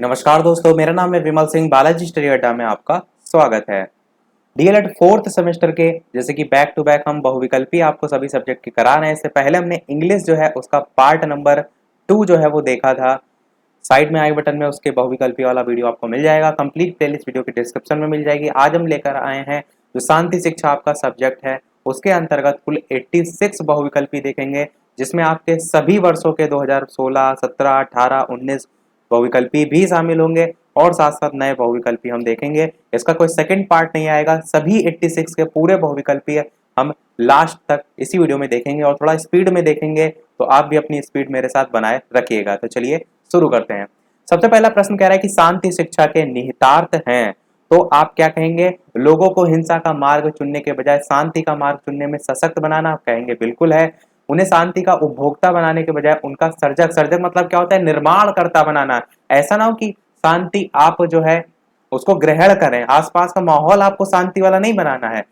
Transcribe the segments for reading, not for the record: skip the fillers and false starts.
नमस्कार दोस्तों, मेरा नाम है विमल सिंह। बालाजी स्टडी अड्डा में आपका स्वागत है। डीएलएड फोर्थ सेमेस्टर के जैसे कि बैक टू बैक हम बहुविकल्पी आपको सभी सब्जेक्ट के करा रहे हैं। इससे पहले हमने इंग्लिश जो है उसका पार्ट नंबर 2 जो है वो देखा था। साइड में आई बटन में उसके बहुविकल्पी वाला वीडियो आपको मिल जाएगा। कंप्लीट प्लेलिस्ट वीडियो के डिस्क्रिप्शन में मिल जाएगी। आज हम लेकर आए हैं जो शांति शिक्षा आपका सब्जेक्ट है उसके अंतर्गत कुल 86 बहुविकल्पी देखेंगे, जिसमें आपके सभी वर्षों के 2016, 17, 18, 19 बहुविकल्पी भी शामिल होंगे और साथ साथ नए बहुविकल्पी हम देखेंगे। इसका कोई सेकंड पार्ट नहीं आएगा। सभी 86 के पूरे बहुविकल्पी हम लास्ट तक इसी वीडियो में देखेंगे और थोड़ा स्पीड में देखेंगे, तो आप भी अपनी स्पीड मेरे साथ बनाए रखिएगा। तो चलिए शुरू करते हैं। सबसे पहला प्रश्न कह रहा है कि शांति शिक्षा के निहितार्थ हैं, तो आप क्या कहेंगे? लोगों को हिंसा का मार्ग चुनने के बजाय शांति का मार्ग चुनने में सशक्त बनाना, आप कहेंगे बिल्कुल है। उन्हें शांति का उपभोक्ता बनाने के बजाय उनका सर्जक, सर्जक मतलब क्या होता है? निर्माणकर्ता बनाना। ऐसा ना हो कि शांति आप जो है उसको ग्रहण करें, आसपास का माहौल आपको शांति वाला नहीं बनाना है,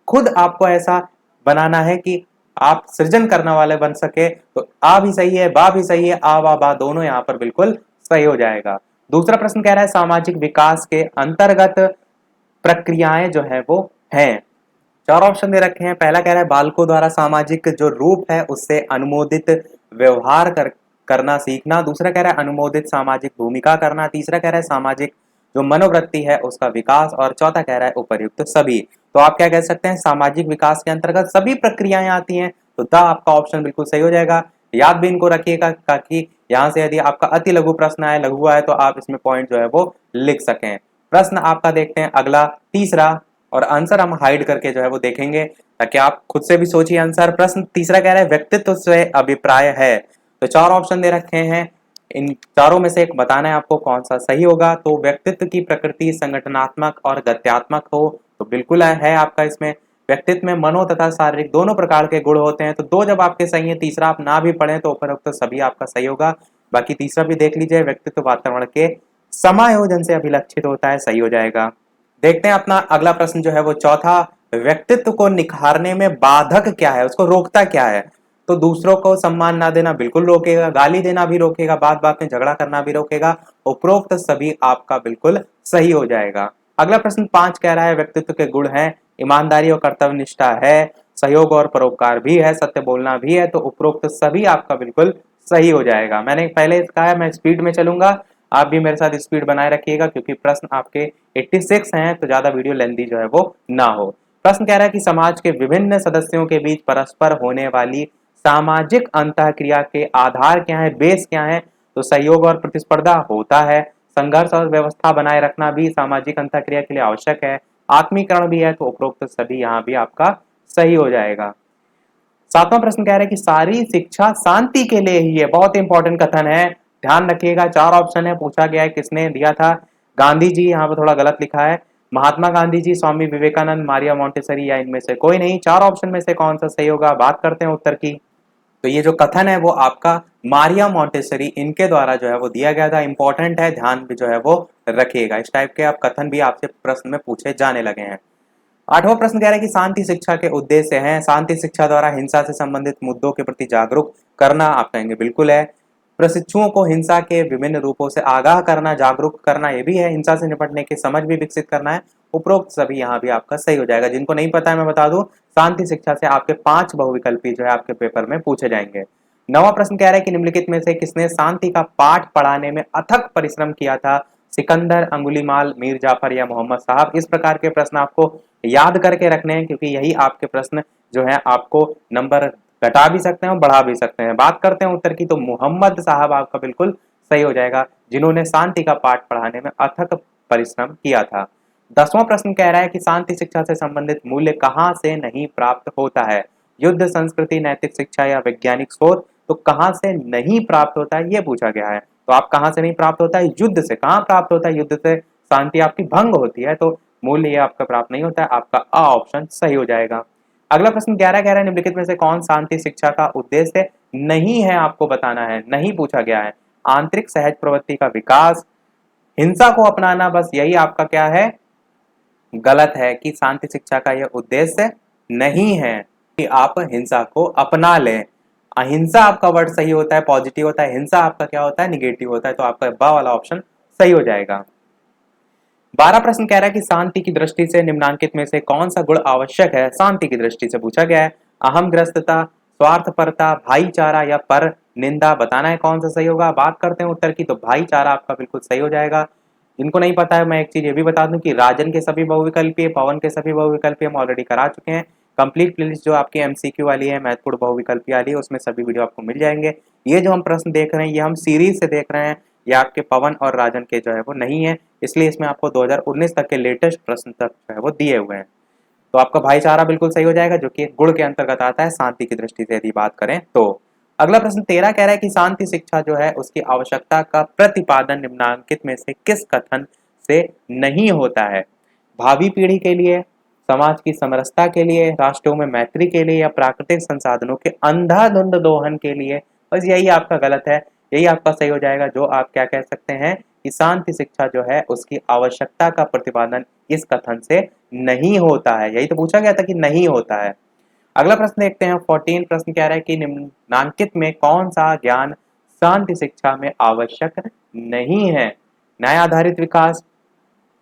खुद आपको ऐसा बनाना है कि आप सृजन करने वाले बन सके। तो आ भी सही है, बा भी सही है, आ बा बा दोनों यहाँ पर बिल्कुल सही हो जाएगा। दूसरा प्रश्न कह रहा है सामाजिक विकास के अंतर्गत प्रक्रियाएं जो है वो हैं। चार ऑप्शन दे रखे हैं। पहला कह रहा है बालकों द्वारा सामाजिक जो रूप है उससे अनुमोदित व्यवहार करना सीखना। दूसरा कह रहा है अनुमोदित सामाजिक भूमिका करना। तीसरा कह रहा है सामाजिक जो मनोवृत्ति है उसका विकास। और चौथा कह रहा है उपर्युक्त सभी। तो आप क्या कह सकते हैं? सामाजिक विकास के अंतर्गत सभी प्रक्रियाएं आती हैं, तो द आपका ऑप्शन बिल्कुल सही हो जाएगा। याद भी इनको रखिएगा ताकि यहाँ से यदि आपका अति लघु प्रश्न आए, लघु आए, तो आप इसमें पॉइंट जो है वो लिख सकें। प्रश्न आपका देखते हैं अगला, तीसरा, और आंसर हम हाइड करके जो है वो देखेंगे ताकि आप खुद से भी सोचिए आंसर। प्रश्न तीसरा कह रहा है व्यक्तित्व से अभिप्राय है। तो चार ऑप्शन दे रखे हैं, इन चारों में से एक बताना है आपको कौन सा सही होगा। तो व्यक्तित्व की प्रकृति संगठनात्मक और गत्यात्मक हो, तो बिल्कुल है आपका इसमें। व्यक्तित्व में मनो तथा शारीरिक दोनों प्रकार के गुण होते हैं, तो दो जब आपके सही है, तीसरा आप ना भी पढ़ें तो उपरोक्त सभी आपका सही होगा। बाकी तीसरा भी देख लीजिए, व्यक्तित्व वातावरण के समायोजन से अभिलक्षित होता है, सही हो जाएगा। देखते हैं अपना अगला प्रश्न जो है वो चौथा, व्यक्तित्व को निखारने में बाधक क्या है, उसको रोकता क्या है? तो दूसरों को सम्मान ना देना बिल्कुल रोकेगा, गाली देना भी रोकेगा, बात बात में झगड़ा करना भी रोकेगा। उपरोक्त सभी आपका बिल्कुल सही हो जाएगा। अगला प्रश्न 5 कह रहा है व्यक्तित्व के गुण हैं ईमानदारी और कर्तव्यनिष्ठा है, सहयोग और परोपकार भी है, सत्य बोलना भी है। तो उपरोक्त सभी आपका बिल्कुल सही हो जाएगा। मैंने पहले कहा है मैं स्पीड में चलूंगा, आप भी मेरे साथ स्पीड बनाए रखिएगा क्योंकि प्रश्न आपके 86 हैं, तो ज्यादा वीडियो लेंथी जो है वो ना हो। प्रश्न कह रहा है कि समाज के विभिन्न सदस्यों के बीच परस्पर होने वाली सामाजिक अंतःक्रिया के आधार क्या है, बेस क्या है? तो सहयोग और प्रतिस्पर्धा होता है, संघर्ष और व्यवस्था बनाए रखना भी सामाजिक अंतःक्रिया के लिए आवश्यक है, आत्मीकरण भी है। तो उपरोक्त सभी यहाँ भी आपका सही हो जाएगा। सातवां प्रश्न कह रहा है कि सारी शिक्षा शांति के लिए ही है। बहुत इंपॉर्टेंट कथन है, ध्यान रखिएगा। चार ऑप्शन है, पूछा गया है किसने दिया था? गांधी जी। यहाँ पर थोड़ा गलत लिखा है, महात्मा गांधी जी, स्वामी विवेकानंद, मारिया मोंटेसरी, या इनमें से कोई नहीं। चार ऑप्शन में से कौन सा सही होगा? बात करते हैं उत्तर की। तो ये जो कथन है वो आपका मारिया मोंटेसरी इनके द्वारा जो है वो दिया गया था। इंपॉर्टेंट है, ध्यान भी जो है वो रखिएगा। इस टाइप के आप कथन भी आपसे प्रश्न में पूछे जाने लगे हैं। आठवां प्रश्न कह रहा है कि शांति शिक्षा के उद्देश्य हैं शांति शिक्षा द्वारा हिंसा से संबंधित मुद्दों के प्रति जागरूक करना, आप कहेंगे बिल्कुल है। प्रशिक्षुओं को हिंसा के विभिन्न रूपों से आगाह करना, जागरूक करना, ये भी है। हिंसा से निपटने की समझ भी विकसित करना है। उपरोक्त सभी यहाँ भी आपका सही हो जाएगा। जिनको नहीं पता है मैं बता दूं, शांति शिक्षा से आपके 5 बहुविकल्पी जो है आपके पेपर में पूछे जाएंगे। नवा प्रश्न कह रहा है कि निम्नलिखित में से किसने शांति का पाठ पढ़ाने में अथक परिश्रम किया था? सिकंदर, अंगुलीमाल, मीर जाफर या मोहम्मद साहब। इस प्रकार के प्रश्न आपको याद करके रखने हैं क्योंकि यही आपके प्रश्न जो है आपको नंबर घटा भी सकते हैं और बढ़ा भी सकते हैं। बात करते हैं उत्तर की, तो मोहम्मद साहब आपका बिल्कुल सही हो जाएगा, जिन्होंने शांति का पाठ पढ़ाने में अथक परिश्रम किया था। 10वां प्रश्न कह रहा है कि शांति शिक्षा से संबंधित मूल्य कहाँ से नहीं प्राप्त होता है? युद्ध, संस्कृति, नैतिक शिक्षा या वैज्ञानिक शोध। तो कहाँ से नहीं प्राप्त होता है ये पूछा गया है। तो आप कहाँ से नहीं प्राप्त होता है? युद्ध से। कहाँ प्राप्त होता है? युद्ध से शांति आपकी भंग होती है, तो मूल्य ये आपका प्राप्त नहीं होता है। आपका अ ऑप्शन सही हो जाएगा। अगला प्रश्न 11 कह रहा है निम्नलिखित में से कौन शांति शिक्षा का उद्देश्य नहीं है, आपको बताना है। नहीं पूछा गया है। आंतरिक सहज प्रवृत्ति का विकास, हिंसा को अपनाना, बस यही आपका क्या है? गलत है कि शांति शिक्षा का यह उद्देश्य नहीं है कि आप हिंसा को अपना लें। अहिंसा आपका वर्ड सही होता है, पॉजिटिव होता है। हिंसा आपका क्या होता है? निगेटिव होता है। तो आपका बा वाला ऑप्शन सही हो जाएगा। 12 प्रश्न कह रहा है कि शांति की दृष्टि से निम्नांकित में से कौन सा गुण आवश्यक है। शांति की दृष्टि से पूछा गया है। अहमग्रस्तता, स्वार्थपरता, भाईचारा या पर निंदा, बताना है कौन सा सही होगा। बात करते हैं उत्तर की, तो भाईचारा आपका बिल्कुल सही हो जाएगा। इनको नहीं पता है, मैं एक चीज ये भी बता दूं कि राजन के सभी बहुविकल्पीय, पवन के सभी बहुविकल्पीय हम ऑलरेडी करा चुके हैं। कंप्लीट प्लेलिस्ट जो आपकी एमसीक्यू वाली है, महत्वपूर्ण बहुविकल्पीय वाली है, उसमें सभी वीडियो आपको मिल जाएंगे। ये जो हम प्रश्न देख रहे हैं, ये हम सीरीज से देख रहे हैं, ये आपके पवन और राजन के जो है वो नहीं है, इसलिए इसमें आपको 2019 तक के लेटेस्ट प्रश्न तक जो है वो दिए हुए हैं। तो आपका भाईचारा बिल्कुल सही हो जाएगा, जो कि गुण के अंतर्गत आता है शांति की दृष्टि से यदि बात करें तो। अगला प्रश्न 13 कह रहा है कि शांति शिक्षा जो है उसकी आवश्यकता का प्रतिपादन निम्नांकित में से किस कथन से नहीं होता है। भावी पीढ़ी के लिए, समाज की समरसता के लिए, राष्ट्रों में मैत्री के लिए, या प्राकृतिक संसाधनों के अंधाधुंध दोहन के लिए। बस यही आपका गलत है, यही आपका सही हो जाएगा। जो आप क्या कह सकते हैं कि शांति शिक्षा जो है उसकी आवश्यकता का प्रतिपादन इस कथन से नहीं होता है। यही तो पूछा गया था कि नहीं होता है। अगला प्रश्न देखते हैं। 14 प्रश्न कह रहा है कि निम्नांकित में कौन सा ज्ञान शांति शिक्षा में आवश्यक नहीं है। न्याय आधारित विकास,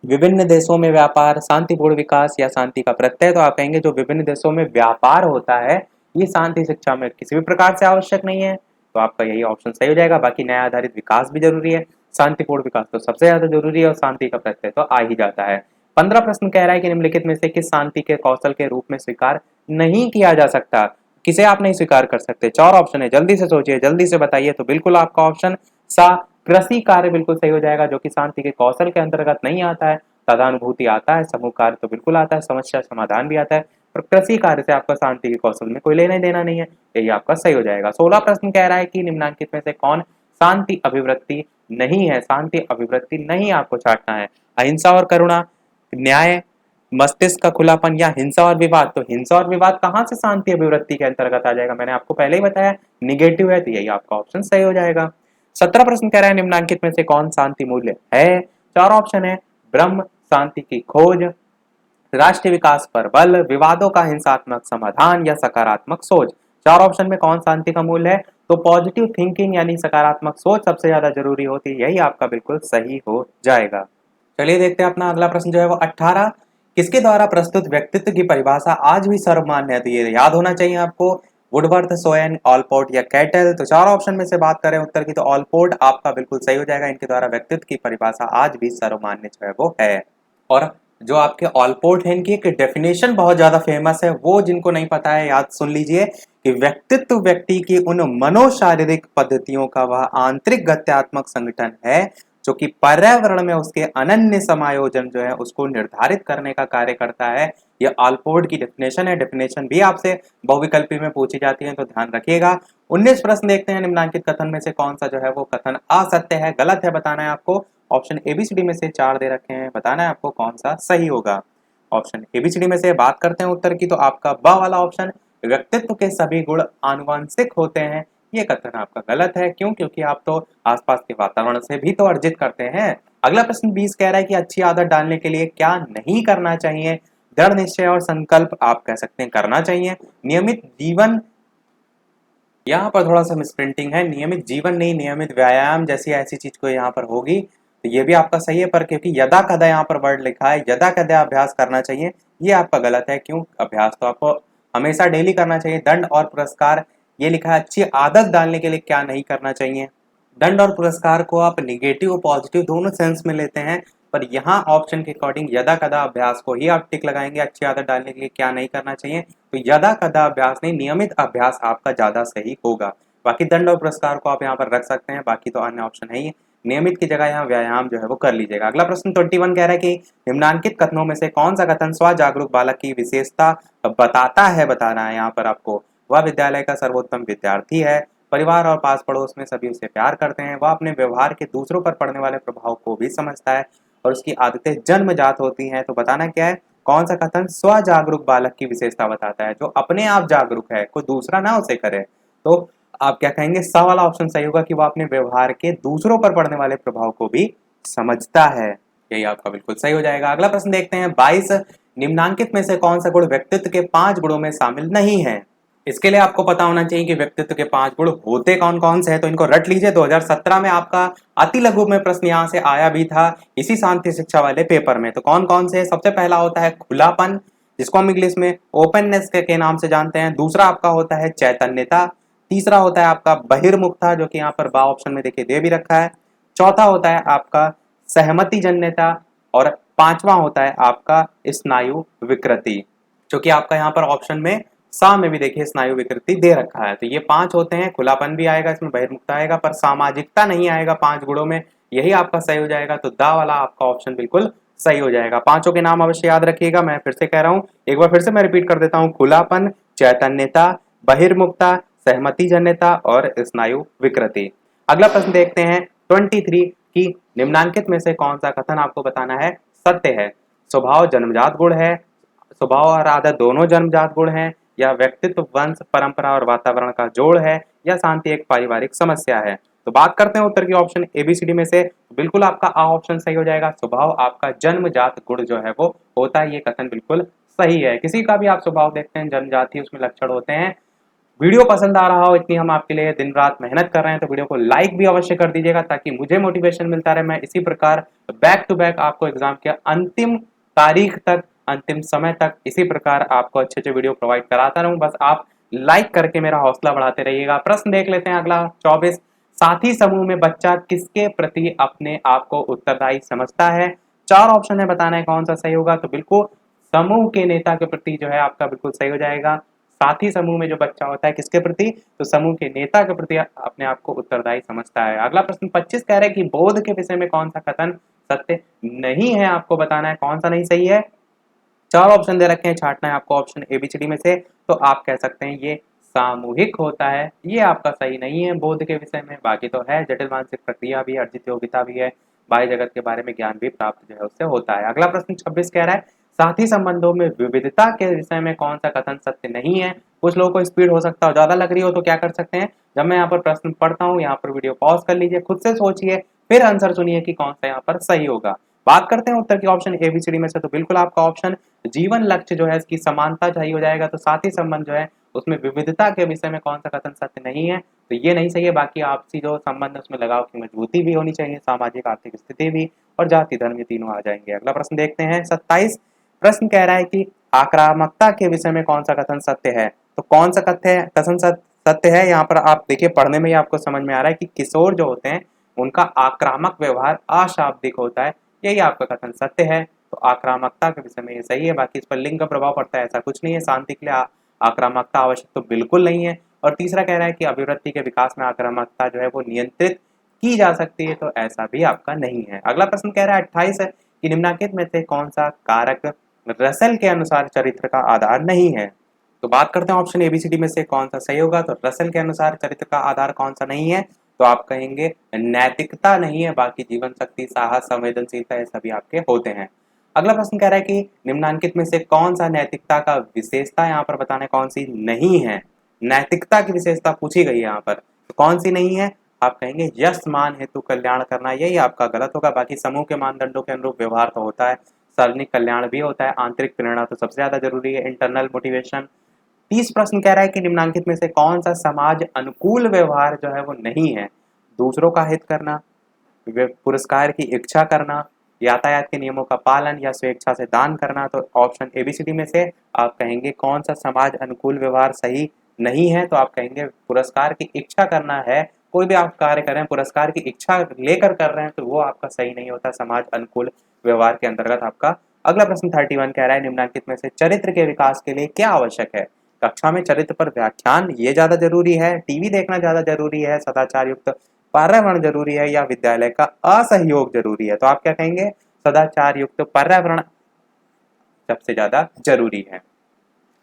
विभिन्न देशों में व्यापार, शांतिपूर्ण विकास या शांति का प्रत्यय। तो आप कहेंगे जो विभिन्न देशों में व्यापार होता है ये शांति शिक्षा में किसी भी प्रकार से आवश्यक नहीं है, तो आपका यही ऑप्शन सही हो जाएगा। बाकी न्याय आधारित विकास भी जरूरी है, शांतिपूर्ण विकास तो सबसे ज्यादा जरूरी है, और शांति का प्रत्यय तो आ ही जाता है। 15 प्रश्न कह रहा है कि निम्नलिखित में से किस शांति के कौशल के रूप में स्वीकार नहीं किया जा सकता। किसे आप नहीं स्वीकार कर सकते। 4 ऑप्शन है, जल्दी से सोचिए, जल्दी से बताइए। तो बिल्कुल आपका ऑप्शन सा कृषि कार्य बिल्कुल सही हो जाएगा, जो कि शांति के कौशल के अंतर्गत नहीं आता है। तदानुभूति आता है, समूह कार्य तो बिल्कुल आता है, समस्या समाधान भी आता है, और कृषि कार्य से आपका शांति के कौशल में कोई लेना देना नहीं है, यही आपका सही हो जाएगा। 16 प्रश्न कह रहा है कि निम्नांकित में से कौन शांति अभिवृत्ति नहीं है। शांति अभिवृत्ति नहीं आपको छांटना है। अहिंसा और करुणा, न्याय, मस्तिष्क का खुलापन, या हिंसा और विवाद। तो हिंसा और विवाद कहां से शांति अभिवृत्ति के अंतर्गत आ जाएगा, मैंने आपको पहले ही बताया निगेटिव है, तो यही आपका ऑप्शन सही हो जाएगा। 17 प्रश्न कह रहा है निम्नांकित में से कौन शांति मूल्य है। 4 ऑप्शन है, ब्रह्म, शांति की खोज, राष्ट्रीय विकास पर बल, विवादों का हिंसात्मक समाधान, या सकारात्मक सोच। 4 ऑप्शन में कौन शांति का मूल है। तो पॉजिटिव थिंकिंग यानी सकारात्मक सोच सबसे ज्यादा जरूरी होती है, यही आपका बिल्कुल सही हो जाएगा। चलिए देखते हैं अपना अगला प्रश्न जो है वो 18, किसके द्वारा प्रस्तुत व्यक्तित्व की परिभाषा आज भी सर्वमान्य है। तो ये याद होना चाहिए आपको, वुडवर्थ, सोएन, ऑलपोर्ट या कैटल। तो 4 ऑप्शन में से बात करें उत्तर की, तो ऑलपोर्ट आपका बिल्कुल सही हो जाएगा। इनके द्वारा व्यक्तित्व की परिभाषा आज भी सर्वमान्य जो है वो है। और जो आपके ऑलपोर्ट है, इनकी एक डेफिनेशन बहुत ज्यादा फेमस है, वो जिनको नहीं पता है याद सुन लीजिए कि व्यक्तित्व व्यक्ति की उन मनोशारीरिक पद्धतियों का वह आंतरिक गत्यात्मक संगठन है जो कि पर्यावरण में उसके अनन्य समायोजन जो है उसको निर्धारित करने का कार्य करता है। यह ऑलपोर्ट की डेफिनेशन है। डेफिनेशन भी आपसे बहुविकल्पी में पूछी जाती है, तो ध्यान रखिएगा। 19 प्रश्न देखते हैं। निम्नांकित कथन में से कौन सा जो है वो कथन असत्य है, गलत है, बताना है आपको। ऑप्शन एबीसीडी में से 4 दे रखे हैं, बताना है आपको कौन सा सही होगा। ऑप्शन एबीसीडी में से बात करते हैं उत्तर की, तो आपका ब वाला ऑप्शन, व्यक्तित्व के सभी गुण आनुवंशिक होते हैं, ये कथन आपका गलत है। क्यों? क्योंकि आप तो आसपास के वातावरण से भी तो अर्जित करते हैं। अगला प्रश्न 20 कह रहा है कि अच्छी आदत डालने के लिए क्या नहीं करना चाहिए। दृढ़ निश्चय और संकल्प आप कह सकते हैं करना चाहिए। नियमित जीवन, यहाँ पर थोड़ा सा मिसप्रिंटिंग है, नियमित जीवन नहीं, नियमित व्यायाम जैसी ऐसी चीज को यहाँ पर होगी, तो ये भी आपका सही है। पर क्योंकि यदा कदा यहाँ पर वर्ड लिखा है, यदा कदा अभ्यास करना चाहिए, ये आपका गलत है। क्यों? अभ्यास तो आपको हमेशा डेली करना चाहिए। दंड और पुरस्कार, ये लिखा है अच्छी आदत डालने के लिए क्या नहीं करना चाहिए। दंड और पुरस्कार को आप निगेटिव और पॉजिटिव दोनों सेंस में लेते हैं, पर यहाँ ऑप्शन के अकॉर्डिंग यदा कदा अभ्यास को ही आप टिक लगाएंगे। अच्छी आदत डालने के लिए क्या नहीं करना चाहिए, तो यदा कदा अभ्यास नहीं, नियमित अभ्यास आपका ज्यादा सही होगा। बाकी दंड और पुरस्कार को आप यहाँ पर रख सकते हैं, बाकी तो अन्य ऑप्शन है ही। नियमित की जगह यहाँ व्यायाम जो है वो कर लीजिएगा। अगला प्रश्न 21 कह रहा है कि निम्नांकित कथनों में से कौन सा कथन स्व जागरूक बालक की विशेषता बताता है, बताना है यहाँ पर आपको। वह विद्यालय का सर्वोत्तम विद्यार्थी है, परिवार और पास पड़ोस में सभी उसे प्यार करते हैं, वह अपने व्यवहार के दूसरों पर पड़ने वाले प्रभाव को भी समझता है, और उसकी आदतें जन्मजात होती हैं। तो बताना क्या है, कौन सा कथन स्व जागरूक बालक की विशेषता बताता है, जो अपने आप जागरूक है, कोई दूसरा ना उसे करे। तो आप क्या कहेंगे, स वाला ऑप्शन सही होगा कि वह अपने व्यवहार के दूसरों पर पड़ने वाले प्रभाव को भी समझता है, यही आपका बिल्कुल सही हो जाएगा। अगला प्रश्न देखते हैं 22, निम्नांकित में से कौन सा गुण व्यक्तित्व के 5 गुणों में शामिल नहीं है। इसके लिए आपको पता होना चाहिए कि व्यक्तित्व के 5 गुण होते कौन कौन से हैं, तो इनको रट लीजिए। 2017 में आपका अति लघु में प्रश्न यहाँ से आया भी था इसी शांति शिक्षा वाले पेपर में। तो कौन कौन से? सबसे पहला होता है खुलापन, जिसको हम इंग्लिश में ओपननेस के नाम से जानते हैं। दूसरा आपका होता है चैतन्यता। तीसरा होता है आपका बहिर्मुखता, जो कि यहाँ पर बा ऑप्शन में देखिए दे भी रखा है। चौथा होता है आपका सहमति जन्यता, और पांचवा होता है आपका स्नायु विकृति, जो कि आपका यहाँ पर ऑप्शन में सा में भी देखिए स्नायु विकृति दे रखा है। तो ये 5 होते हैं। खुलापन भी आएगा इसमें, बहिर्मुखता आएगा, पर सामाजिकता नहीं आएगा 5 गुणों में। यही आपका सही हो जाएगा। तो दा वाला आपका ऑप्शन बिल्कुल सही हो जाएगा। पांचों के नाम अवश्य याद रखिएगा। मैं फिर से कह रहा हूं, एक बार फिर से मैं रिपीट कर देता हूं। खुलापन, चैतन्यता, बहिर्मुखता, सहमति जन्यता और स्नायु विकृति। अगला प्रश्न देखते हैं 23 की निम्नांकित में से कौन सा कथन आपको बताना है सत्य है? स्वभाव जन्मजात गुण है, स्वभाव और आदत दोनों जन्मजात गुण हैं, या व्यक्तित्व वंश परंपरा और वातावरण का जोड़ है, या शांति एक पारिवारिक समस्या है? तो बात करते हैं उत्तर की ऑप्शन एबीसीडी में से। बिल्कुल आपका आ ऑप्शन सही हो जाएगा। स्वभाव आपका जन्मजात गुण जो है वो होता है, ये कथन बिल्कुल सही है। किसी का भी आप स्वभाव देखते हैं जन्मजाति उसमें लक्षण होते हैं। वीडियो पसंद आ रहा हो, इतनी हम आपके लिए दिन रात मेहनत कर रहे हैं, तो वीडियो को लाइक भी अवश्य कर दीजिएगा ताकि मुझे मोटिवेशन मिलता रहे। मैं इसी प्रकार बैक टू बैक आपको एग्जाम के अंतिम तारीख तक, अंतिम समय तक इसी प्रकार आपको अच्छे अच्छे वीडियो प्रोवाइड कराता रहूं। बस आप लाइक करके मेरा हौसला बढ़ाते रहिएगा। प्रश्न देख लेते हैं अगला 24। साथी समूह में बच्चा किसके प्रति अपने आप को उत्तरदायी समझता है? 4 ऑप्शन है, बताना है कौन सा सही होगा। तो बिल्कुल समूह के नेता के प्रति जो है आपका बिल्कुल सही हो जाएगा। साथी समूह में जो बच्चा होता है किसके प्रति? तो समूह के नेता के प्रति अपने आप को उत्तरदायी समझता है। अगला प्रश्न 25 कह रहा है कि बोध के विषय में कौन सा कथन सत्य नहीं है? आपको बताना है कौन सा नहीं सही है। 4 ऑप्शन दे रखे हैं, छांटना है आपको ऑप्शन एबीसीडी में से। तो आप कह सकते हैं ये सामूहिक होता है, ये आपका सही नहीं है बोध के विषय में। बाकी तो है, जटिल मानसिक प्रक्रिया भी, अर्जित योग्यता भी है, बाह्य जगत के बारे में ज्ञान भी प्राप्त जो है उससे होता है। अगला प्रश्न 26 कह रहा है साथी संबंधों में विविधता के विषय में कौन सा कथन सत्य नहीं है? कुछ लोगों को स्पीड हो सकता है ज्यादा लग रही हो, तो क्या कर सकते हैं, जब मैं यहाँ पर प्रश्न पढ़ता हूँ यहाँ पर वीडियो पॉज कर लीजिए, खुद से सोचिए, फिर आंसर सुनिए कि कौन सा यहाँ पर सही होगा। बात करते हैं उत्तर की ऑप्शन एबीसीडी में से। तो बिल्कुल आपका ऑप्शन जीवन लक्ष्य जो है इसकी समानता सही हो जाएगा। तो साथी संबंध जो है उसमें विविधता के विषय में कौन सा कथन सत्य नहीं है? तो ये नहीं सही है। बाकी आपसी जो संबंध उसमें लगाव की मजबूती भी होनी चाहिए, सामाजिक आर्थिक स्थिति भी, और जाति धर्म ये तीनों आ जाएंगे। अगला प्रश्न देखते हैं 27। प्रश्न कह रहा है कि आक्रामकता के विषय में कौन सा कथन सत्य है? तो कौन सा कथन सत्य है? यहाँ पर आप देखिए पढ़ने में ही आपको समझ में आ रहा है कि किशोर जो होते हैं उनका आक्रामक व्यवहार अशाब्दिक होता है, यही आपका कथन सत्य है। तो आक्रामकता के विषय में ये सही है। बाकी इस पर लिंग का प्रभाव पड़ता है ऐसा कुछ नहीं है। शांति के लिए आक्रामकता आवश्यक तो बिल्कुल नहीं है। और तीसरा कह रहा है कि अभिवृत्ति के विकास में आक्रामकता जो है वो नियंत्रित की जा सकती है, तो ऐसा भी आपका नहीं है। अगला प्रश्न कह रहा है 28 है कि निम्नलिखित में से कौन सा कारक रसेल के अनुसार चरित्र का आधार नहीं है? तो बात करते हैं ऑप्शन एबीसीडी में से कौन सा सही होगा। तो रसेल के अनुसार चरित्र का आधार कौन सा नहीं है? तो आप कहेंगे नैतिकता नहीं है, बाकी जीवन शक्ति, साहस, संवेदनशीलता ये सभी आपके होते हैं। अगला प्रश्न कह रहा है कि निम्नांकित में से कौन सा नैतिकता का विशेषता यहाँ पर बताना है कौन सी नहीं है? नैतिकता की विशेषता पूछी गई है यहाँ पर, तो कौन सी नहीं है? आप कहेंगे यश मान हेतु कल्याण करना, यही आपका गलत होगा। बाकी समूह के मानदंडों के अनुरूप व्यवहार तो होता है, सार्वजनिक कल्याण भी होता है, आंतरिक प्रेरणा तो सबसे ज्यादा जरूरी है, इंटरनल मोटिवेशन। 30 प्रश्न कह रहा है कि निम्नांकित में से कौन सा समाज अनुकूल व्यवहार जो है वो नहीं है? दूसरों का हित करना, पुरस्कार की इच्छा करना, यातायात के नियमों का पालन, या स्वेच्छा से दान करना। तो ऑप्शन एबीसीडी में से आप कहेंगे कौन सा समाज अनुकूल व्यवहार सही नहीं है? तो आप कहेंगे पुरस्कार की इच्छा करना है। कोई भी आप कार्य करें पुरस्कार की इच्छा लेकर कर रहे हैं तो वो आपका सही नहीं होता समाज अनुकूल व्यवहार के अंतर्गत आपका। अगला प्रश्न 31 कह रहा है निम्नलिखित में से चरित्र के विकास के लिए क्या आवश्यक है? कक्षा में चरित्र पर व्याख्यान ये ज्यादा जरूरी है, टीवी देखना ज्यादा जरूरी है, सदाचार युक्त पर्यावरण जरूरी है, या विद्यालय का असहयोग जरूरी है? तो आप क्या कहेंगे? सदाचार युक्त पर्यावरण सबसे ज्यादा जरूरी है।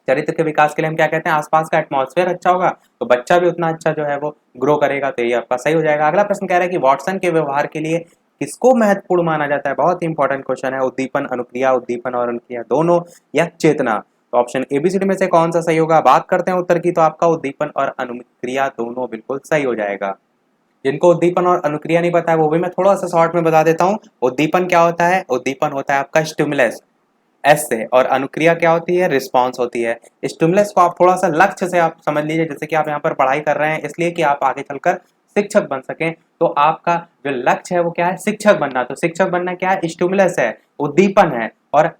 चरित्र के विकास के लिए हम क्या कहते हैं? आसपास का एटमॉस्फेयर अच्छा होगा तो बच्चा भी उतना अच्छा जो है वो ग्रो करेगा, तो ये आपका सही हो जाएगा। अगला प्रश्न कह रहा है कि वॉटसन के व्यवहार के लिए किसको महत्वपूर्ण माना जाता है? बहुत ही इंपॉर्टेंट क्वेश्चन है। उद्दीपन, अनुक्रिया, उद्दीपन और अनुक्रिया दोनों, या चेतना? तो ऑप्शन एबीसीडी में से कौन सा सही होगा? बात करते हैं उत्तर की, तो आपका उद्दीपन और अनुक्रिया दोनों बिल्कुल सही हो जाएगा। जिनको उद्दीपन और अनुक्रिया नहीं पता है वो भी मैं थोड़ा सा शॉर्ट में बता देता हूँ। उद्दीपन क्या होता है? उद्दीपन होता है आपका स्टिमुलस, एस से, और अनुक्रिया क्या होती है, रिस्पॉन्स होती है। स्टिमुलस को आप थोड़ा सा लक्ष्य से आप समझ लीजिए, जैसे कि आप यहाँ पर पढ़ाई कर रहे हैं इसलिए कि आप आगे चलकर शिक्षक बन सकें, तो आपका जो लक्ष्य है वो क्या है, शिक्षक बनना। तो शिक्षक बनना क्या है, स्टिमुलस है, उद्दीपन है, और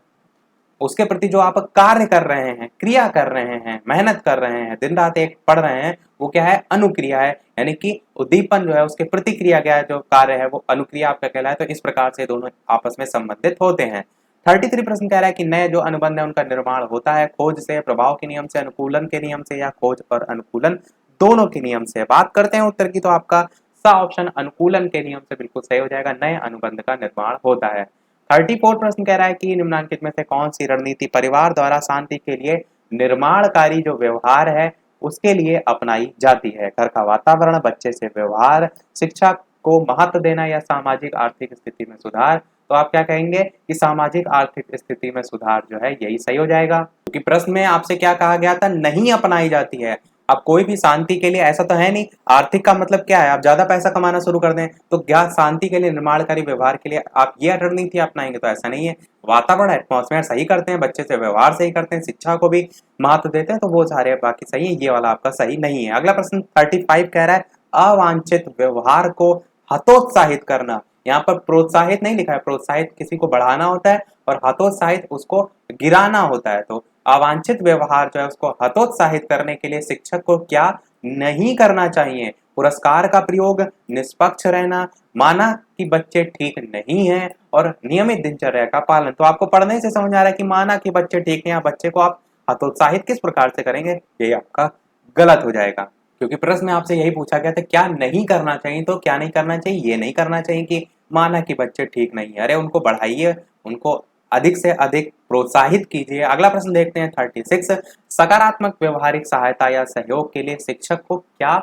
उसके प्रति जो आप कार्य कर रहे हैं, क्रिया कर रहे हैं, मेहनत कर रहे हैं, दिन रात एक पढ़ रहे हैं, वो क्या है, अनुक्रिया है। यानी कि उद्दीपन जो है उसके प्रतिक्रिया क्या है, जो कार्य है वो अनुक्रिया आपका कहलाए। तो इस प्रकार से दोनों आपस में संबंधित होते हैं। 33 प्रश्न कह रहा है कि नए जो अनुबंध है उनका निर्माण होता है खोज से, प्रभाव के नियम से, अनुकूलन के नियम से, या खोज और अनुकूलन दोनों के नियम से। बात करते हैं उत्तर की, तो आपका सा ऑप्शन अनुकूलन के नियम से बिल्कुल सही हो जाएगा, नए अनुबंध का निर्माण होता है। 34 प्रश्न कह रहा है कि निम्नलिखित में से कौन सी रणनीति परिवार द्वारा शांति के लिए निर्माणकारी जो व्यवहार है उसके लिए अपनाई जाती है। घर का वातावरण, बच्चे से व्यवहार, शिक्षा को महत्व देना, या सामाजिक आर्थिक स्थिति में सुधार। तो आप क्या कहेंगे कि सामाजिक आर्थिक स्थिति में सुधार जो है यही सही हो जाएगा, क्योंकि प्रश्न में आपसे क्या कहा गया था, नहीं अपनाई जाती है। अब कोई भी शांति के लिए, ऐसा तो है नहीं, आर्थिक का मतलब क्या है, आप ज्यादा पैसा कमाना शुरू कर दें तो क्या शांति के लिए, निर्माणकारी व्यवहार के लिए आप ये रणनीति अपनाएंगे, तो ऐसा नहीं है। वातावरण, एटमॉस्फेयर सही करते हैं, बच्चे से व्यवहार सही करते हैं, शिक्षा को भी महत्व देते हैं, तो वो सारे बाकी सही है, ये वाला आपका सही नहीं है। अगला प्रश्न 35 कह रहा है अवांछित व्यवहार को हतोत्साहित करना। यहाँ पर प्रोत्साहित नहीं लिखा है, प्रोत्साहित किसी को बढ़ाना होता है और हतोत्साहित उसको गिराना होता है। तो अवांछित व्यवहार जो है उसको हतोत्साहित करने के लिए शिक्षक को क्या नहीं करना चाहिए, पुरस्कार का प्रयोग, निष्पक्ष रहना, माना कि बच्चे ठीक नहीं हैं, और नियमित दिनचर्या का पालन। तो आपको पढ़ने से समझ आ रहा है कि माना कि बच्चे ठीक हैं, बच्चे को आप हतोत्साहित किस प्रकार से करेंगे, ये आपका गलत हो जाएगा, क्योंकि प्रश्न में आपसे यही पूछा गया था क्या नहीं करना चाहिए। तो क्या नहीं करना चाहिए, ये नहीं करना चाहिए कि माना कि बच्चे ठीक नहीं है, अरे उनको बढ़ाइए, उनको अधिक से अधिक प्रोत्साहित कीजिए। अगला प्रश्न देखते हैं 36, सकारात्मक व्यवहारिक सहायता या सहयोग के लिए शिक्षक को क्या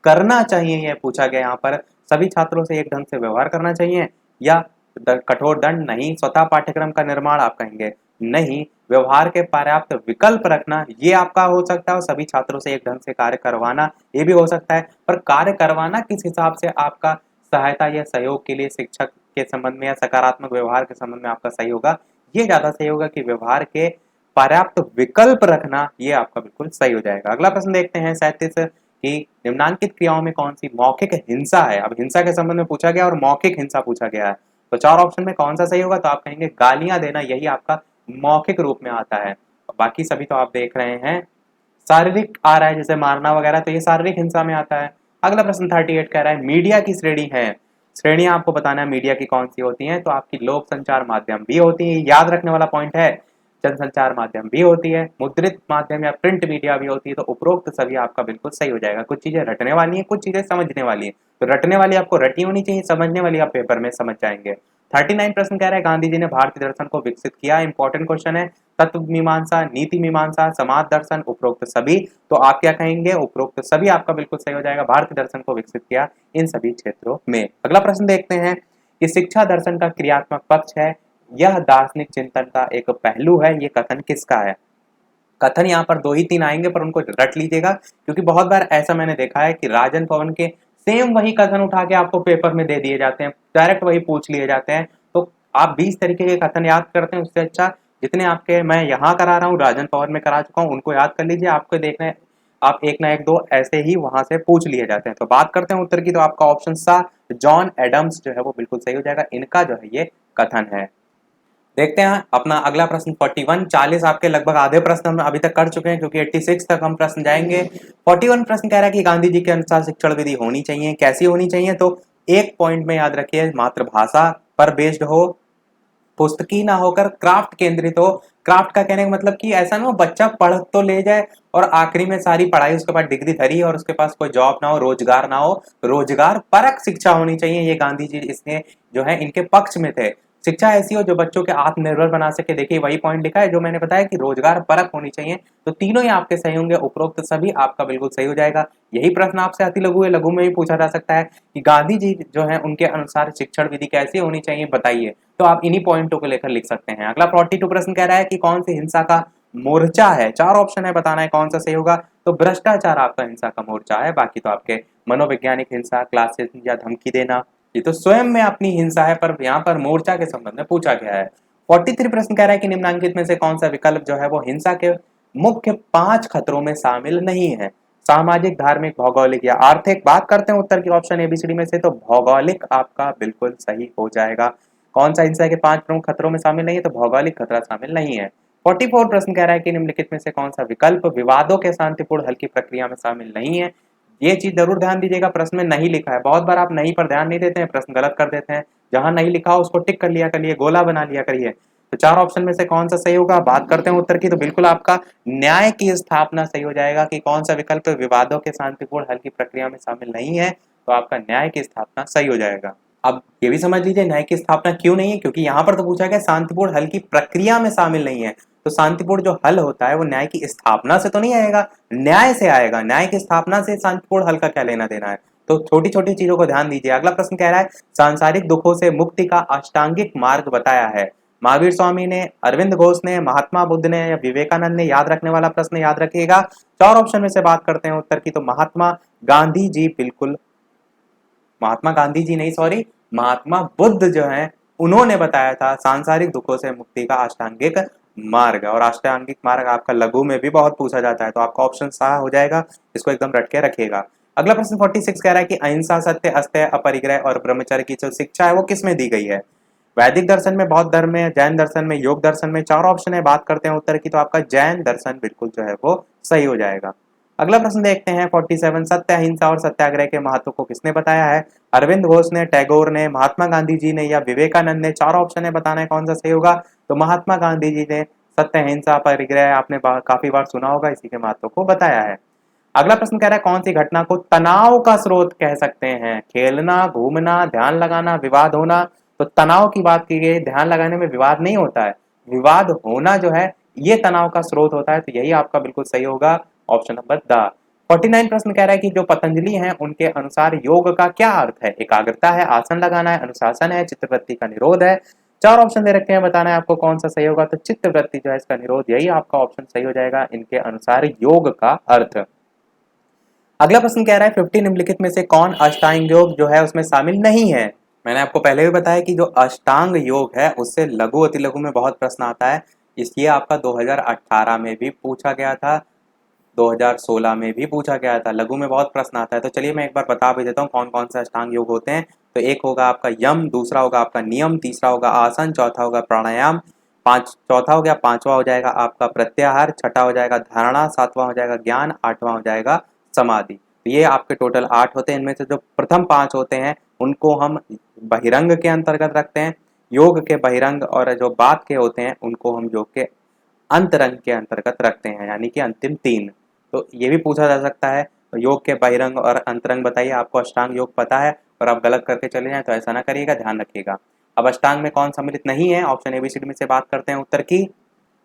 करना चाहिए, यह पूछा गया। यहाँ पर सभी छात्रों से एक ढंग से व्यवहार करना चाहिए, या कठोर दंड, नहीं। स्वतः पाठ्यक्रम का निर्माण आप कहेंगे नहीं। व्यवहार के पर्याप्त विकल्प रखना, ये आपका हो सकता है, और सभी छात्रों से एक ढंग से कार्य करवाना, ये भी हो सकता है। पर कार्य करवाना किस हिसाब से आपका सहायता या सहयोग के लिए शिक्षक के संबंध में, या सकारात्मक व्यवहार के संबंध में आपका सही होगा, ये ज्यादा सही होगा कि व्यवहार के पर्याप्त विकल्प रखना, ये आपका बिल्कुल सही हो जाएगा। अगला प्रश्न देखते हैं 37, कि निम्नांकित क्रियाओं में कौन सी मौखिक हिंसा है। अब हिंसा के संबंध में पूछा गया और मौखिक हिंसा पूछा गया है, तो चार ऑप्शन में कौन सा सही होगा, तो आप कहेंगे गालियां देना, यही आपका मौखिक रूप में आता है। बाकी सभी तो आप देख रहे हैं शारीरिक आ रहा है, जैसे मारना वगैरह, तो ये शारीरिक हिंसा में आता है। अगला प्रश्न 38 कह रहा है मीडिया की श्रेणी है। श्रेणियां आपको बताना है मीडिया की कौन सी होती हैं, तो आपकी लोक संचार माध्यम भी होती है, याद रखने वाला पॉइंट है। जनसंचार माध्यम भी होती है, मुद्रित माध्यम या प्रिंट मीडिया भी होती है। तो उपरोक्त सभी आपका बिल्कुल सही हो जाएगा। कुछ चीजें रटने वाली है, कुछ चीजें समझने वाली है, तो रटने वाली आपको रटी होनी चाहिए, समझने वाली आप पेपर में समझ जाएंगे। 39 प्रश्न कह रहा है गांधी जी ने भारतीय दर्शन को विकसित किया। इंपॉर्टेंट क्वेश्चन है। तत्व मीमांसा, नीति मीमांसा, समाज दर्शन, उपरोक्त सभी। तो आप क्या कहेंगे, उपरोक्त सभी आपका बिल्कुल सही हो जाएगा। भारतीय दर्शन को विकसित किया इन सभी क्षेत्रों में। अगला प्रश्न देखते हैं कि शिक्षा दर्शन का क्रियात्मक पक्ष है, यह दार्शनिक चिंतन का एक पहलू है, ये कथन किसका है। कथन यहाँ पर दो ही तीन आएंगे, पर उनको रट लीजिएगा, क्योंकि बहुत बार ऐसा मैंने देखा है कि राजन पवन के सेम वही कथन उठा के आपको पेपर में दे दिए जाते हैं, डायरेक्ट वही पूछ लिए जाते हैं। तो आप 20 तरीके के कथन याद करते हैं, उससे अच्छा जितने आपके मैं यहाँ करा रहा हूँ, राजन पवन में करा चुका हूँ, उनको याद कर लीजिए। आपको देखने आप एक ना एक दो ऐसे ही वहां से पूछ लिए जाते हैं। तो बात करते हैं उत्तर की, तो आपका ऑप्शन सा जॉन एडम्स जो है वो बिल्कुल सही हो जाएगा, इनका जो है ये कथन है। देखते हैं अपना अगला प्रश्न 41। 40 आपके लगभग आधे प्रश्न हम अभी तक कर चुके हैं, क्योंकि 86 तक हम प्रश्न जाएंगे। 41 प्रश्न कह रहा है कि गांधी जी के अनुसार शिक्षण विधि होनी चाहिए, कैसी होनी चाहिए, तो एक पॉइंट में याद रखिए, मातृभाषा पर बेस्ड हो, पुस्तकी ना होकर क्राफ्ट केंद्रित हो। क्राफ्ट का कहने का मतलब कि ऐसा ना हो बच्चा पढ़ तो ले जाए और आखिरी में सारी पढ़ाई उसके पास डिग्री धरी और उसके पास कोई जॉब ना हो, रोजगार ना हो। रोजगार परक शिक्षा होनी चाहिए, ये गांधी जी इसने जो है इनके पक्ष में थे। शिक्षा ऐसी हो जो बच्चों के आत्मनिर्भर बना सके, देखिए वही पॉइंट लिखा है जो मैंने बताया कि रोजगार परक होनी चाहिए। तो तीनों ही आपके सही होंगे, उपरोक्त सभी आपका बिल्कुल सही हो जाएगा। यही प्रश्न आपसे अति लघु है, लघु में भी पूछा जा सकता है कि गांधी जी जो है उनके अनुसार शिक्षण विधि कैसी होनी चाहिए बताइए, तो आप इन्हीं पॉइंटों को लेकर लिख सकते हैं। अगला 42 प्रश्न कह रहा है कि कौन सी हिंसा का मोर्चा है। चार ऑप्शन है, बताना है कौन सा सही होगा। तो भ्रष्टाचार आपका हिंसा का मोर्चा है, बाकी तो आपके मनोवैज्ञानिक हिंसा, क्लासेस या धमकी देना, ये तो स्वयं में अपनी हिंसा है, पर यहाँ पर मोर्चा के संबंध में पूछा गया है। 43 प्रश्न कह रहा है कि निम्नलिखित में से कौन सा विकल्प जो है वो हिंसा के मुख्य 5 खतरों में शामिल नहीं है? सामाजिक, धार्मिक, भौगोलिक या आर्थिक। बात करते हैं उत्तर की ऑप्शन एबीसीडी में से, तो भौगोलिक आपका बिल्कुल सही हो जाएगा। कौन सा हिंसा के 5 प्रमुख खतरों में शामिल नहीं है? तो भौगोलिक खतरा शामिल नहीं है। 44 प्रश्न कह रहा है कि निम्नलिखित में से कौन सा विकल्प विवादों के शांतिपूर्ण हल की प्रक्रिया में शामिल नहीं है? ये चीज जरूर ध्यान दीजिएगा, प्रश्न में नहीं लिखा है। बहुत बार आप नहीं पर ध्यान नहीं देते हैं, प्रश्न गलत कर देते हैं। जहां नहीं लिखा हो उसको टिक कर लिया करिए, गोला बना लिया करिए। तो 4 ऑप्शन में से कौन सा सही होगा? बात करते हैं उत्तर की, तो बिल्कुल आपका न्याय की स्थापना सही हो जाएगा। कि कौन सा विकल्प विवादों के शांतिपूर्ण हल की प्रक्रिया में शामिल नहीं है? तो आपका न्याय की स्थापना सही हो जाएगा। अब ये भी समझ लीजिए न्याय की स्थापना क्यों नहीं है, क्योंकि यहाँ पर तो पूछा गया शांतिपूर्ण हल की प्रक्रिया में शामिल नहीं है। तो शांतिपूर्ण जो हल होता है वो न्याय की स्थापना से तो नहीं आएगा, न्याय से आएगा। न्याय की स्थापना से शांतिपूर्ण हल का क्या लेना देना है? तो छोटी छोटी चीजों को ध्यान दीजिए। अगला प्रश्न कह रहा है सांसारिक दुखों से मुक्ति का अष्टांगिक मार्ग बताया है? महावीर स्वामी ने, अरविंद घोष ने, महात्मा बुद्ध ने या विवेकानंद ने? याद रखने वाला प्रश्न याद रखिएगा। 4 ऑप्शन में से बात करते हैं उत्तर की, तो महात्मा गांधी जी बिल्कुल, महात्मा गांधी जी नहीं, सॉरी, महात्मा बुद्ध जो है उन्होंने बताया था सांसारिक दुखों से मुक्ति का अष्टांगिक मार्ग। और अष्टांगिक मार्ग आपका लघु में भी बहुत पूछा जाता है, तो आपका ऑप्शन सही हो जाएगा। इसको एकदम रट के रखिएगा। अगला प्रश्न 46 कह रहा है कि अहिंसा, सत्य, अस्तेय, अपरिग्रह और ब्रह्मचर्य की जो शिक्षा है वो किसमें दी गई है? वैदिक दर्शन में, बौद्ध धर्म में, जैन दर्शन में, योग दर्शन में? 4 ऑप्शन है, बात करते हैं उत्तर की, तो आपका जैन दर्शन बिल्कुल जो है वो सही हो जाएगा। अगला प्रश्न देखते हैं 47, सत्य, अहिंसा और सत्याग्रह के महत्व को किसने बताया है? अरविंद घोष ने, टैगोर ने, महात्मा गांधी जी ने या विवेकानंद ने? 4 ऑप्शन है, बताना है कौन सा सही होगा। तो महात्मा गांधी जी ने सत्य, अहिंसा, परिग्रह आपने काफी बार सुना होगा, इसी के महत्व को बताया है। अगला प्रश्न कह रहा है कौन सी घटना को तनाव का स्रोत कह सकते हैं? खेलना, घूमना, ध्यान लगाना, विवाद होना? तो तनाव की बात की गई, ध्यान लगाने में विवाद नहीं होता है, विवाद होना जो है ये तनाव का स्रोत होता है। तो यही आपका बिल्कुल सही होगा, ऑप्शन नंबर द। 49 प्रश्न कह रहा है कि जो पतंजलि हैं उनके अनुसार योग का क्या अर्थ है? एकाग्रता है, आसन लगाना है, अनुशासन है, चित्तवृत्ति का निरोध है? 4 ऑप्शन दे रखे हैं, बताना है आपको कौन सा सही होगा। तो चित्तवृत्ति जो है इसका निरोध, यही आपका ऑप्शन सही हो जाएगा इनके अनुसार योग का अर्थ। अगला प्रश्न कह रहा है 50 निम्नलिखित में से कौन अष्टांग योग जो है उसमें शामिल नहीं है? मैंने आपको पहले भी बताया कि जो अष्टांग योग है उससे लघु अति लघु में बहुत प्रश्न आता है। इसलिए आपका 2018 में भी पूछा गया था, 2016 में भी पूछा गया था, लघु में बहुत प्रश्न आता है। तो चलिए मैं एक बार बता भी देता हूँ कौन कौन से अष्टांग योग होते हैं। तो एक होगा आपका यम, दूसरा होगा आपका नियम, तीसरा होगा आसन, चौथा होगा प्राणायाम, चौथा हो गया, पांचवा हो जाएगा आपका प्रत्याहार, छठा हो जाएगा धारणा, सातवां हो जाएगा ज्ञान, आठवां हो जाएगा समाधि। तो ये आपके टोटल 8 होते हैं। इनमें से जो प्रथम 5 होते हैं उनको हम बहिरंग के अंतर्गत रखते हैं, योग के बहिरंग, और जो बाद के होते हैं उनको हम योग के अंतरंग के अंतर्गत रखते हैं, यानी कि अंतिम 3। तो ये भी पूछा जा सकता है तो योग के बहिरंग और अंतरंग बताइए। आपको अष्टांग योग पता है और आप गलत करके चले जाएं तो ऐसा ना करिएगा, ध्यान रखिएगा। अब अष्टांग में कौन सम्मिलित नहीं है, ऑप्शन एबीसीडी में से बात करते हैं उत्तर की,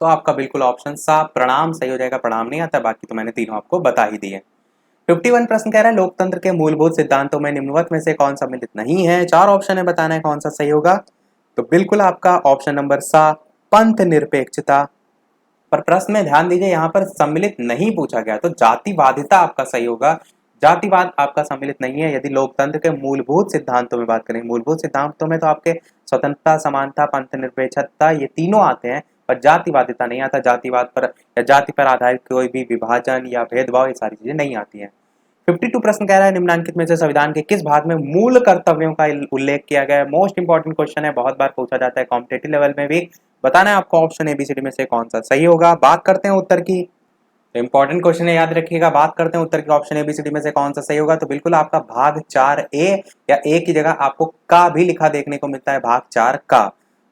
तो आपका बिल्कुल ऑप्शन सा प्रणाम सही हो जाएगा। प्रणाम नहीं आता, बाकी तो मैंने तीनों आपको बता ही दिए। 51 प्रश्न कह रहा है लोकतंत्र के मूलभूत सिद्धांतों में निम्नलिखित में से कौन सम्मिलित नहीं है? 4 ऑप्शन है, बताना है कौन सा सही होगा। तो बिल्कुल आपका ऑप्शन नंबर सा पंथ निरपेक्षता। पर प्रश्न में ध्यान दीजिए, यहाँ पर सम्मिलित नहीं पूछा गया, तो जातिवादिता आपका सही होगा। जातिवाद आपका सम्मिलित नहीं है। यदि लोकतंत्र के मूलभूत सिद्धांतों में बात करें, मूलभूत सिद्धांतों में तो आपके स्वतंत्रता, समानता, पंथ निरपेक्षता ये तीनों आते हैं, पर जातिवादिता नहीं आता। जातिवाद पर या जाति पर आधारित कोई भी विभाजन या भेदभाव, ये सारी चीजें नहीं आती हैं। 52 प्रश्न कह रहा है निम्नलिखित में से संविधान के किस भाग में मूल कर्तव्यों का उल्लेख किया गया है? मोस्ट इंपॉर्टेंट क्वेश्चन है, बहुत बार पूछा जाता है कॉम्पिटेटिव लेवल में भी। बताना है आपको ऑप्शन एबीसीडी में से कौन सा सही होगा। बात करते हैं उत्तर की, तो इंपॉर्टेंट क्वेश्चन है, याद रखिएगा। बात करते हैं उत्तर की, ऑप्शन एबीसीडी में से कौन सा सही होगा। तो बिल्कुल आपका भाग 4A, या ए की जगह आपको का भी लिखा देखने को मिलता है, भाग 4 का।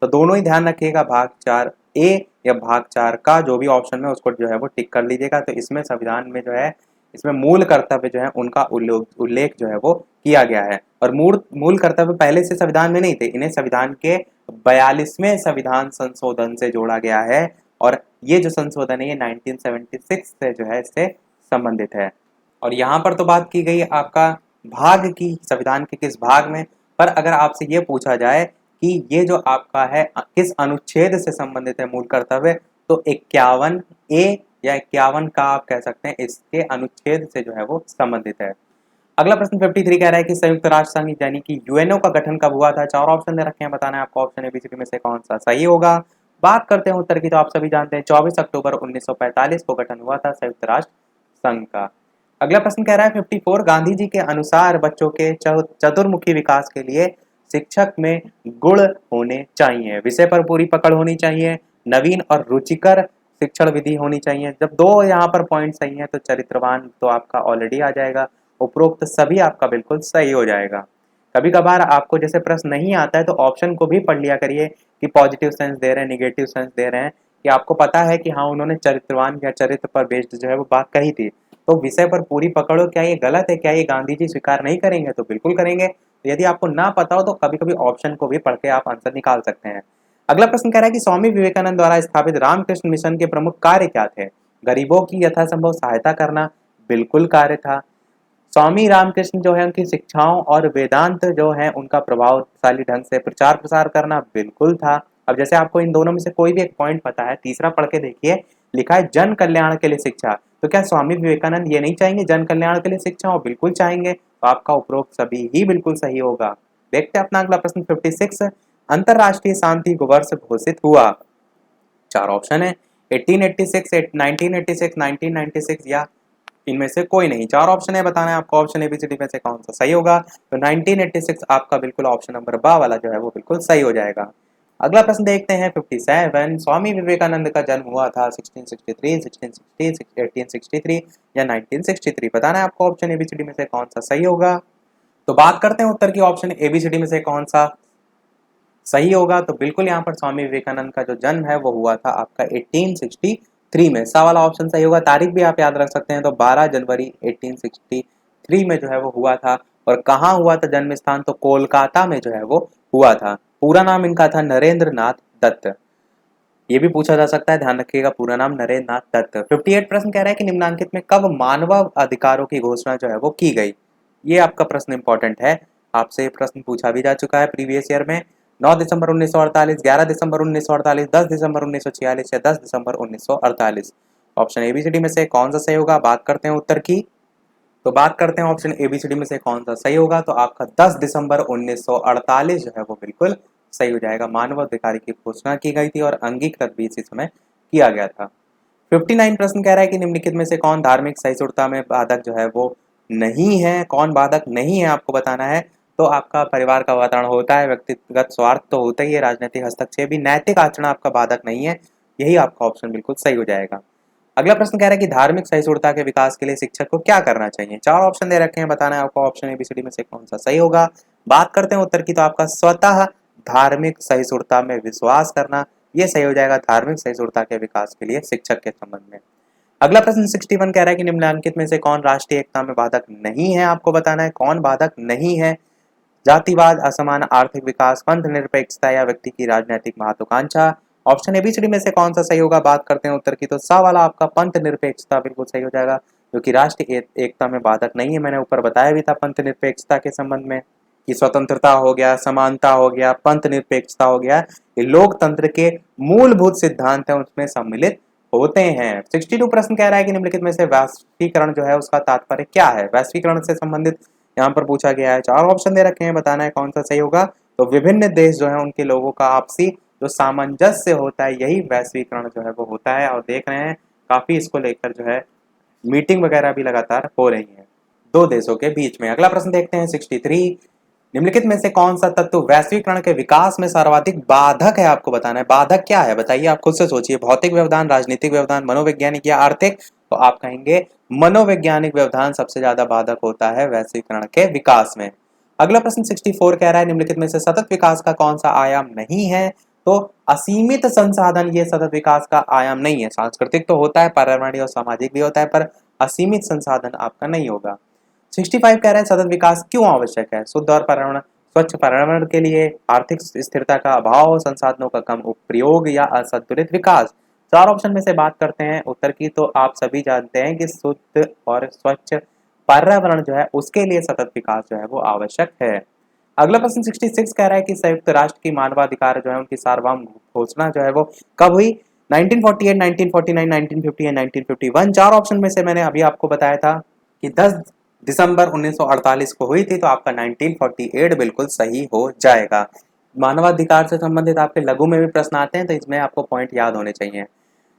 तो दोनों ही ध्यान रखिएगा, भाग 4A या भाग 4 का, जो भी ऑप्शन में उसको जो है वो टिक कर लीजिएगा। तो इसमें संविधान में जो है, इसमें मूल कर्तव्य जो है उनका उल्लेख जो है वो किया गया है। और मूल कर्तव्य पहले से संविधान में नहीं थे, इन्हें संविधान के 42वें संविधान संशोधन से जोड़ा गया है। और ये जो संशोधन है ये 1976 से जो है इससे संबंधित है। और यहाँ पर तो बात की गई आपका भाग की, संविधान के किस भाग में। पर अगर आपसे ये पूछा जाए कि ये जो आपका है किस अनुच्छेद से संबंधित है मूल कर्तव्य, तो 51A या 51 का आप कह सकते हैं, इसके अनुच्छेद से जो है वो संबंधित है। अगला प्रश्न 53 कह रहा है कि संयुक्त राष्ट्र संघ यानी कि यूएनओ का गठन कब हुआ था। चार ऑप्शन दे रखे हैं, बताना है आपको ऑप्शन एबीसीडी में से कौन सा सही होगा। बात करते हैं उत्तर की, तो आप सभी जानते हैं 24 अक्टूबर 1945 को गठन हुआ था संयुक्त राष्ट्र संघ का। अगला प्रश्न कह रहा है 54 गांधी जी के अनुसार बच्चों के चतुर्मुखी विकास के लिए शिक्षक में गुण होने चाहिए। विषय पर पूरी पकड़ होनी चाहिए, नवीन और रुचिकर शिक्षण विधि होनी चाहिए। जब दो यहाँ पर पॉइंट सही है तो चरित्रवान तो आपका ऑलरेडी आ जाएगा, उपरोक्त सभी आपका बिल्कुल सही हो जाएगा। कभी कभार आपको जैसे प्रश्न नहीं आता है तो ऑप्शन को भी पढ़ लिया करिए कि पॉजिटिव सेंस दे रहे हैं, निगेटिव सेंस दे रहे हैं, कि आपको पता है कि हाँ उन्होंने चरित्रवान या चरित्र पर बेस्ड जो है वो बात कही थी। तो विषय पर पूरी पकड़ो, क्या ये गलत है, क्या ये गांधी जी स्वीकार नहीं करेंगे, तो बिल्कुल करेंगे। तो यदि आपको ना पता हो तो कभी कभी ऑप्शन को भी पढ़ के आप आंसर निकाल सकते हैं। अगला प्रश्न कह रहा है कि स्वामी विवेकानंद द्वारा स्थापित रामकृष्ण मिशन के प्रमुख कार्य क्या थे। गरीबों की यथासंभव सहायता करना, बिल्कुल कार्य था। स्वामी रामकृष्ण जो है उनकी शिक्षाओं और वेदांत जो है उनका प्रभावशाली ढंग से प्रचार प्रसार करना, बिल्कुल था। अब जैसे आपको इन दोनों में से कोई भी एक पॉइंट पता है, तीसरा पढ़ के देखिए, लिखा है जन कल्याण के लिए शिक्षा। तो क्या स्वामी विवेकानंद ये नहीं चाहेंगे जन कल्याण के लिए शिक्षा हो? बिल्कुल चाहेंगे। तो आपका उपरोक्त सभी ही बिल्कुल सही होगा। देखते हैं अपना अगला प्रश्न 56, अंतरराष्ट्रीय शांति वर्ष घोषित हुआ। चार ऑप्शन है, 1886, 1986, 1996 या इनमें से कोई नहीं। चार ऑप्शन है, बताना है आपको ऑप्शन एबीसीडी में से कौन सा सही होगा। तो 1986 आपका बिल्कुल ऑप्शन नंबर बा वाला जो है वो बिल्कुल सही हो जाएगा। अगला प्रश्न देखते हैं 57, स्वामी विवेकानंद का जन्म हुआ था 1663, 1660, 1863 या 1963। बताना है आपको ऑप्शन एबीसीडी में से कौन सा सही होगा। तो बात करते हैं उत्तर की, ऑप्शन एबीसीडी में से कौन सा सही होगा। तो बिल्कुल यहाँ पर स्वामी विवेकानंद का जो जन्म है वो हुआ था आपका 1863 में। सा वाला ऑप्शन सही होगा। तारीख भी आप याद रख सकते हैं, तो 12 जनवरी 1863 में जो है वो हुआ था। और कहाँ हुआ था जन्म स्थान, तो कोलकाता में जो है वो हुआ था। पूरा नाम इनका था नरेंद्र नाथ दत्त। ये भी पूछा जा सकता है, ध्यान रखिएगा पूरा नाम नरेंद्र नाथ दत्त। 58 प्रश्न कह रहा है कि निम्नांकित में कब मानव अधिकारों की घोषणा जो है वो की गई। ये आपका प्रश्न इंपॉर्टेंट है, आपसे प्रश्न पूछा भी जा चुका है प्रीवियस ईयर में। 9 दिसंबर 1948, 11 दिसंबर 1948, 10 दिसंबर 1946 या 10 दिसंबर 1948। ऑप्शन एबीसीडी में से कौन सा सही होगा। बात करते हैं उत्तर की, तो बात करते हैं ऑप्शन एबीसीडी में से कौन सा सही होगा। तो आपका 10 दिसंबर 1948 जो है वो बिल्कुल सही हो जाएगा। मानव अधिकार की घोषणा की गई थी और अंगीकृत भी इसी समय किया गया था। 59 प्रश्न कह रहा है कि निम्नलिखित में से कौन धार्मिक सहिष्णुता में बाधक जो है वो नहीं है। कौन बाधक नहीं है आपको बताना है। तो आपका परिवार का वातावरण होता है, व्यक्तिगत स्वार्थ तो होता ही है, राजनीतिक हस्तक्षेप भी, नैतिक आचरण आपका बाधक नहीं है। यही आपका ऑप्शन बिल्कुल सही हो जाएगा। अगला प्रश्न कह रहा है कि धार्मिक सहिष्णुता के विकास के लिए शिक्षक को क्या करना चाहिए। चार ऑप्शन दे रखे हैं, बताना है आपको ऑप्शन एबीसीडी में से कौन सा सही होगा। बात करते हैं उत्तर की, तो आपका स्वतः धार्मिक सहिष्णुता में विश्वास करना, ये सही हो जाएगा धार्मिक सहिष्णुता के विकास के लिए शिक्षक के संबंध में। अगला प्रश्न 61 कह रहा है कि निम्नलिखित में से कौन राष्ट्रीय एकता में बाधक नहीं है। आपको बताना है कौन बाधक नहीं है। जातिवाद, असमान आर्थिक विकास, पंथ निरपेक्षता या व्यक्ति की राजनीतिक महत्वाकांक्षा। ऑप्शन एबीसीडी में से कौन सा सही होगा। बात करते हैं उत्तर की, तो सा वाला आपका पंथ निरपेक्षता बिल्कुल सही हो जाएगा, जो कि राष्ट्रीय एकता में बाधक नहीं है। मैंने ऊपर बताया भी था पंथ निरपेक्षता के संबंध में कि स्वतंत्रता हो गया, समानता हो गया, पंथ निरपेक्षता हो गया, ये लोकतंत्र के मूलभूत सिद्धांत है, उसमें सम्मिलित होते हैं। 62 प्रश्न कह रहा है कि निम्नलिखित में से वैश्वीकरण जो है उसका तात्पर्य क्या है। वैश्वीकरण से संबंधित यहाँ पर पूछा गया है। चार ऑप्शन दे रखे हैं, बताना है कौन सा सही होगा। तो विभिन्न देश जो है उनके लोगों का आपसी जो सामंजस्य होता है, यही वैश्वीकरण जो है वो होता है। और देख रहे हैं काफी इसको लेकर जो है मीटिंग वगैरह भी लगातार हो रही है दो देशों के बीच में। अगला प्रश्न देखते हैं 63, निम्नलिखित में से कौन सा तत्व वैश्वीकरण के विकास में सर्वाधिक बाधक है। आपको बताना है बाधक क्या है, बताइए, आप खुद से सोचिए। भौतिक व्यवधान, राजनीतिक व्यवधान, मनोवैज्ञानिक या आर्थिक। तो आप कहेंगे मनोवैज्ञानिक व्यवधान सबसे ज्यादा बाधक होता है वैश्वीकरण के विकास में। अगला प्रश्न 64 कह रहा है निम्नलिखित में से सतत विकास का कौन सा आयाम नहीं है। तो असीमित संसाधन ये सतत विकास का आयाम नहीं है। सांस्कृतिक तो होता है, पर्यावरणीय और सामाजिक भी होता है, पर असीमित संसाधन आपका नहीं होगा। 65 कह रहे हैं सतत विकास क्यों आवश्यक है। शुद्ध और पर्यावरण स्वच्छ पर्यावरण के लिए, आर्थिक स्थिरता का अभाव, संसाधनों का कम उपयोग या असंतुलित विकास। चार ऑप्शन में से बात करते हैं उत्तर की, तो आप सभी जानते हैं कि शुद्ध और स्वच्छ पर्यावरण जो है उसके लिए सतत विकास जो है वो आवश्यक है। अगला प्रश्न 66 कह रहा है कि संयुक्त राष्ट्र की मानवाधिकार जो है उनकी सार्वभौम घोषणा जो है वो कब हुई। 1948, 1949, 1950 या 1951। चार ऑप्शन में से मैंने अभी आपको बताया था कि 10 दिसंबर 1948 को हुई थी, तो आपका 1948 बिल्कुल सही हो जाएगा। मानवाधिकार से संबंधित आपके लघु में भी प्रश्न आते हैं, तो इसमें आपको पॉइंट याद होने चाहिए।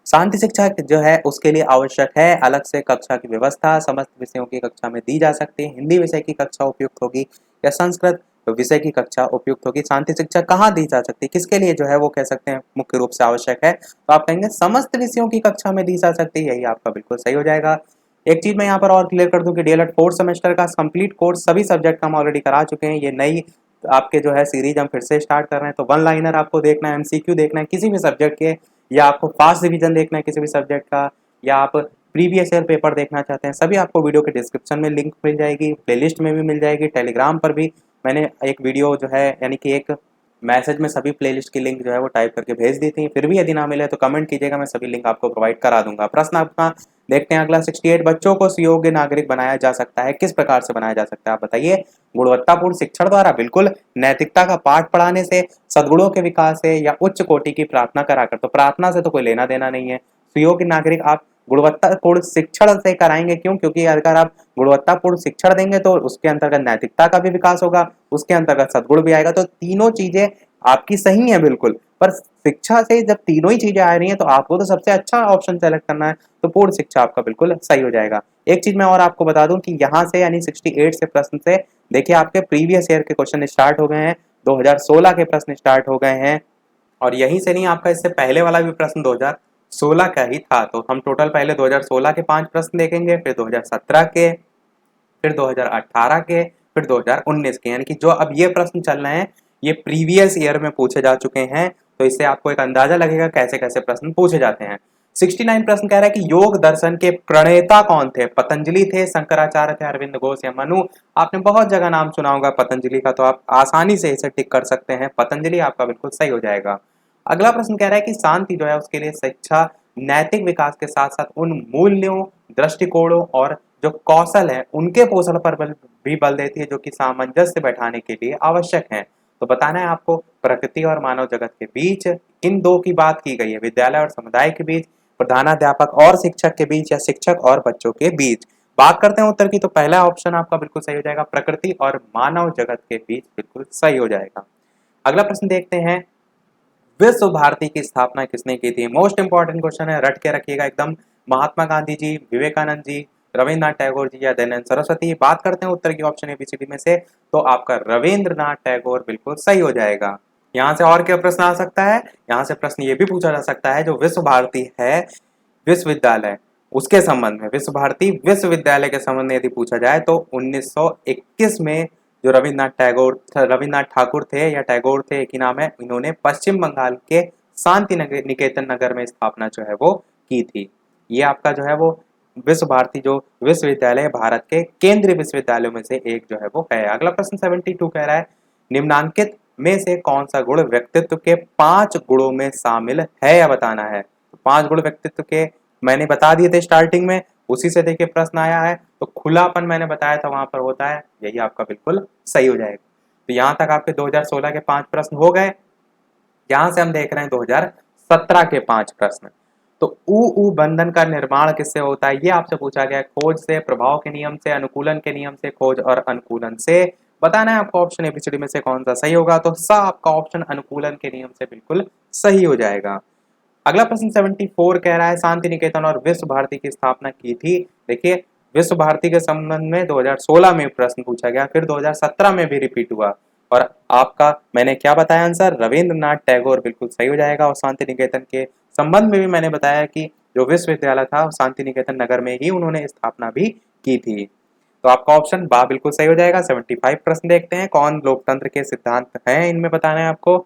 शांति शिक्षा जो है उसके लिए आवश्यक है अलग से कक्षा की व्यवस्था, समस्त विषयों की कक्षा में दी जा सकती है। हिंदी विषय की कक्षा उपयुक्त होगी या संस्कृत विषय की कक्षा उपयुक्त होगी। शांति शिक्षा कहाँ दी जा सकती है, किसके लिए जो है वो कह सकते हैं मुख्य रूप से आवश्यक है, तो आप कहेंगे समस्त विषयों की कक्षा में दी जा सकती है। यही आपका बिल्कुल सही हो जाएगा। एक चीज मैं यहाँ पर और क्लियर कर दूं कि डीएलएड फोर्थ सेमेस्टर का कंप्लीट कोर्स सभी सब्जेक्ट का हम ऑलरेडी करा चुके हैं। ये नई आपके जो है सीरीज हम फिर से स्टार्ट कर रहे हैं। तो वन लाइनर आपको देखना है, एमसीक्यू देखना है किसी भी सब्जेक्ट के, या आपको फास्ट डिवीजन देखना है किसी भी सब्जेक्ट का, या आप प्रीवियस ईयर पेपर देखना चाहते हैं, सभी आपको वीडियो के डिस्क्रिप्शन में लिंक मिल जाएगी, प्लेलिस्ट में भी मिल जाएगी। टेलीग्राम पर भी मैंने एक वीडियो जो है यानी कि एक मैसेज में सभी प्लेलिस्ट की लिंक जो है वो टाइप करके भेज दी थी। फिर भी यदि ना मिले तो कमेंट कीजिएगा, मैं सभी लिंक आपको प्रोवाइड करा दूंगा। प्रश्न आपका देखते हैं अगला 68, बच्चों को सुयोग्य नागरिक बनाया जा सकता है, किस प्रकार से बनाया जा सकता है आप बताइए। गुणवत्तापूर्ण शिक्षण द्वारा, बिल्कुल। नैतिकता का पाठ पढ़ाने से, सद्गुणों के विकास से, या उच्च कोटि की प्रार्थना कराकर। तो प्रार्थना से तो कोई लेना देना नहीं है। सुयोग्य नागरिक आप गुणवत्तापूर्ण शिक्षण से कराएंगे, क्यों? क्योंकि अगर आप गुणवत्तापूर्ण शिक्षण देंगे तो उसके अंतर्गत नैतिकता का भी विकास होगा, उसके अंतर्गत सद्गुण भी आएगा। तो तीनों चीजें आपकी सही है बिल्कुल, पर शिक्षा से जब तीनों ही चीजें आ रही हैं तो आपको तो सबसे अच्छा ऑप्शन सेलेक्ट करना है, तो पूर्ण शिक्षा आपका बिल्कुल सही हो जाएगा। एक चीज मैं और आपको बता दूं कि यहाँ से यानी 68 से प्रश्न से देखिए आपके प्रीवियस ईयर के क्वेश्चन स्टार्ट हो गए हैं, 2016 के प्रश्न स्टार्ट हो गए हैं, और यहीं से नहीं आपका इससे पहले वाला भी प्रश्न 2016 का ही था। तो हम टोटल पहले 2016 के 5 प्रश्न देखेंगे, फिर 2017 के, फिर 2018 के, फिर 2019 के, यानी कि जो अब ये प्रश्न चल रहे हैं ये प्रीवियस ईयर में पूछे जा चुके हैं। तो इससे आपको एक अंदाजा लगेगा कैसे कैसे प्रश्न पूछे जाते हैं। 69 प्रश्न कह रहा है कि योग दर्शन के प्रणेता कौन थे? पतंजलि थे, शंकराचार्य थे, अरविंद घोष या मनु? आपने बहुत जगह नाम सुना होगा पतंजलि का, तो आप आसानी से इसे टिक कर सकते हैं, पतंजलि आपका बिल्कुल सही हो जाएगा। अगला प्रश्न कह रहा है कि शांति जो है उसके लिए शिक्षा नैतिक विकास के साथ साथ उन मूल्यों, दृष्टिकोणों और जो कौशल है उनके पोषण पर भी बल देती है जो कि सामंजस्य बैठाने के लिए आवश्यक है। तो बताना है आपको प्रकृति और मानव जगत के बीच किन दो की बात की गई है, विद्यालय और समुदाय के बीच, प्रधानाध्यापक और शिक्षक के बीच, या शिक्षक और बच्चों के बीच। बात करते हैं उत्तर की, तो पहला ऑप्शन आपका बिल्कुल सही हो जाएगा, प्रकृति और मानव जगत के बीच बिल्कुल सही हो जाएगा। अगला प्रश्न देखते हैं, विश्व भारती की स्थापना किसने की थी? मोस्ट इंपॉर्टेंट क्वेश्चन है, रट के रखिएगा एकदम। महात्मा गांधी जी, विवेकानंद जी, रविन्द्रनाथ टैगोर जी, या दयानंद सरस्वती? बात करते हैं उत्तर की ऑप्शन एबीसीडी में से, तो आपका रविन्द्रनाथ टैगोर बिल्कुल सही हो जाएगा। यहाँ से और क्या प्रश्न आ सकता है? यहाँ से प्रश्न ये भी पूछा जा सकता है, जो विश्व भारती है विश्वविद्यालय, उसके संबंध में, विश्व भारती विश्वविद्यालय के संबंध में यदि पूछा जाए तो 1921 में जो रविन्द्रनाथ ठाकुर थे या टैगोर थे, एक ही नाम है, इन्होंने पश्चिम बंगाल के शांति निकेतन नगर में स्थापना जो है वो की थी। ये आपका जो है वो विश्व भारती जो विश्वविद्यालय भारत के केंद्रीय विश्वविद्यालयों में से एक जो है वो है। अगला प्रश्न 72 कह रहा है, निम्नांकित में से कौन सा गुण व्यक्तित्व के 5 गुणों में शामिल है या बताना है। तो 5 गुण व्यक्तित्व के मैंने बता दिए थे स्टार्टिंग में, उसी से देखिए प्रश्न आया है। तो खुलापन मैंने बताया था वहां पर होता है, यही आपका बिल्कुल सही हो जाएगा। तो यहां तक आपके 2016 के 5 प्रश्न हो गए। यहां से हम देख रहे हैं 2017 के 5 प्रश्न। तो ऊ बंधन का निर्माण किससे होता है, ये आपसे पूछा गया है। खोज से, प्रभाव के नियम से, अनुकूलन के नियम से, खोज और अनुकूलन से। बताना है आपको ऑप्शन एबीसीडी में से कौन सा सही होगा। तो सा आपका ऑप्शन अनुकूलन के नियम से बिल्कुल सही हो जाएगा। अगला प्रश्न 74 कह रहा है, शांति निकेतन और विश्व भारती की स्थापना की थी। देखिए विश्व भारती के संबंध में 2016 में प्रश्न पूछा गया, फिर 2017 में भी रिपीट हुआ, और आपका मैंने क्या बताया आंसर, रविंद्रनाथ टैगोर बिल्कुल सही हो जाएगा। और शांति निकेतन के संबंध में भी मैंने बताया कि जो विश्वविद्यालय था शांति निकेतन नगर में ही उन्होंने स्थापना भी की थी। तो आपका ऑप्शन बा बिल्कुल सही हो जाएगा। 75 प्रश्न देखते हैं, कौन लोकतंत्र के सिद्धांत हैं इनमें बताना है आपको।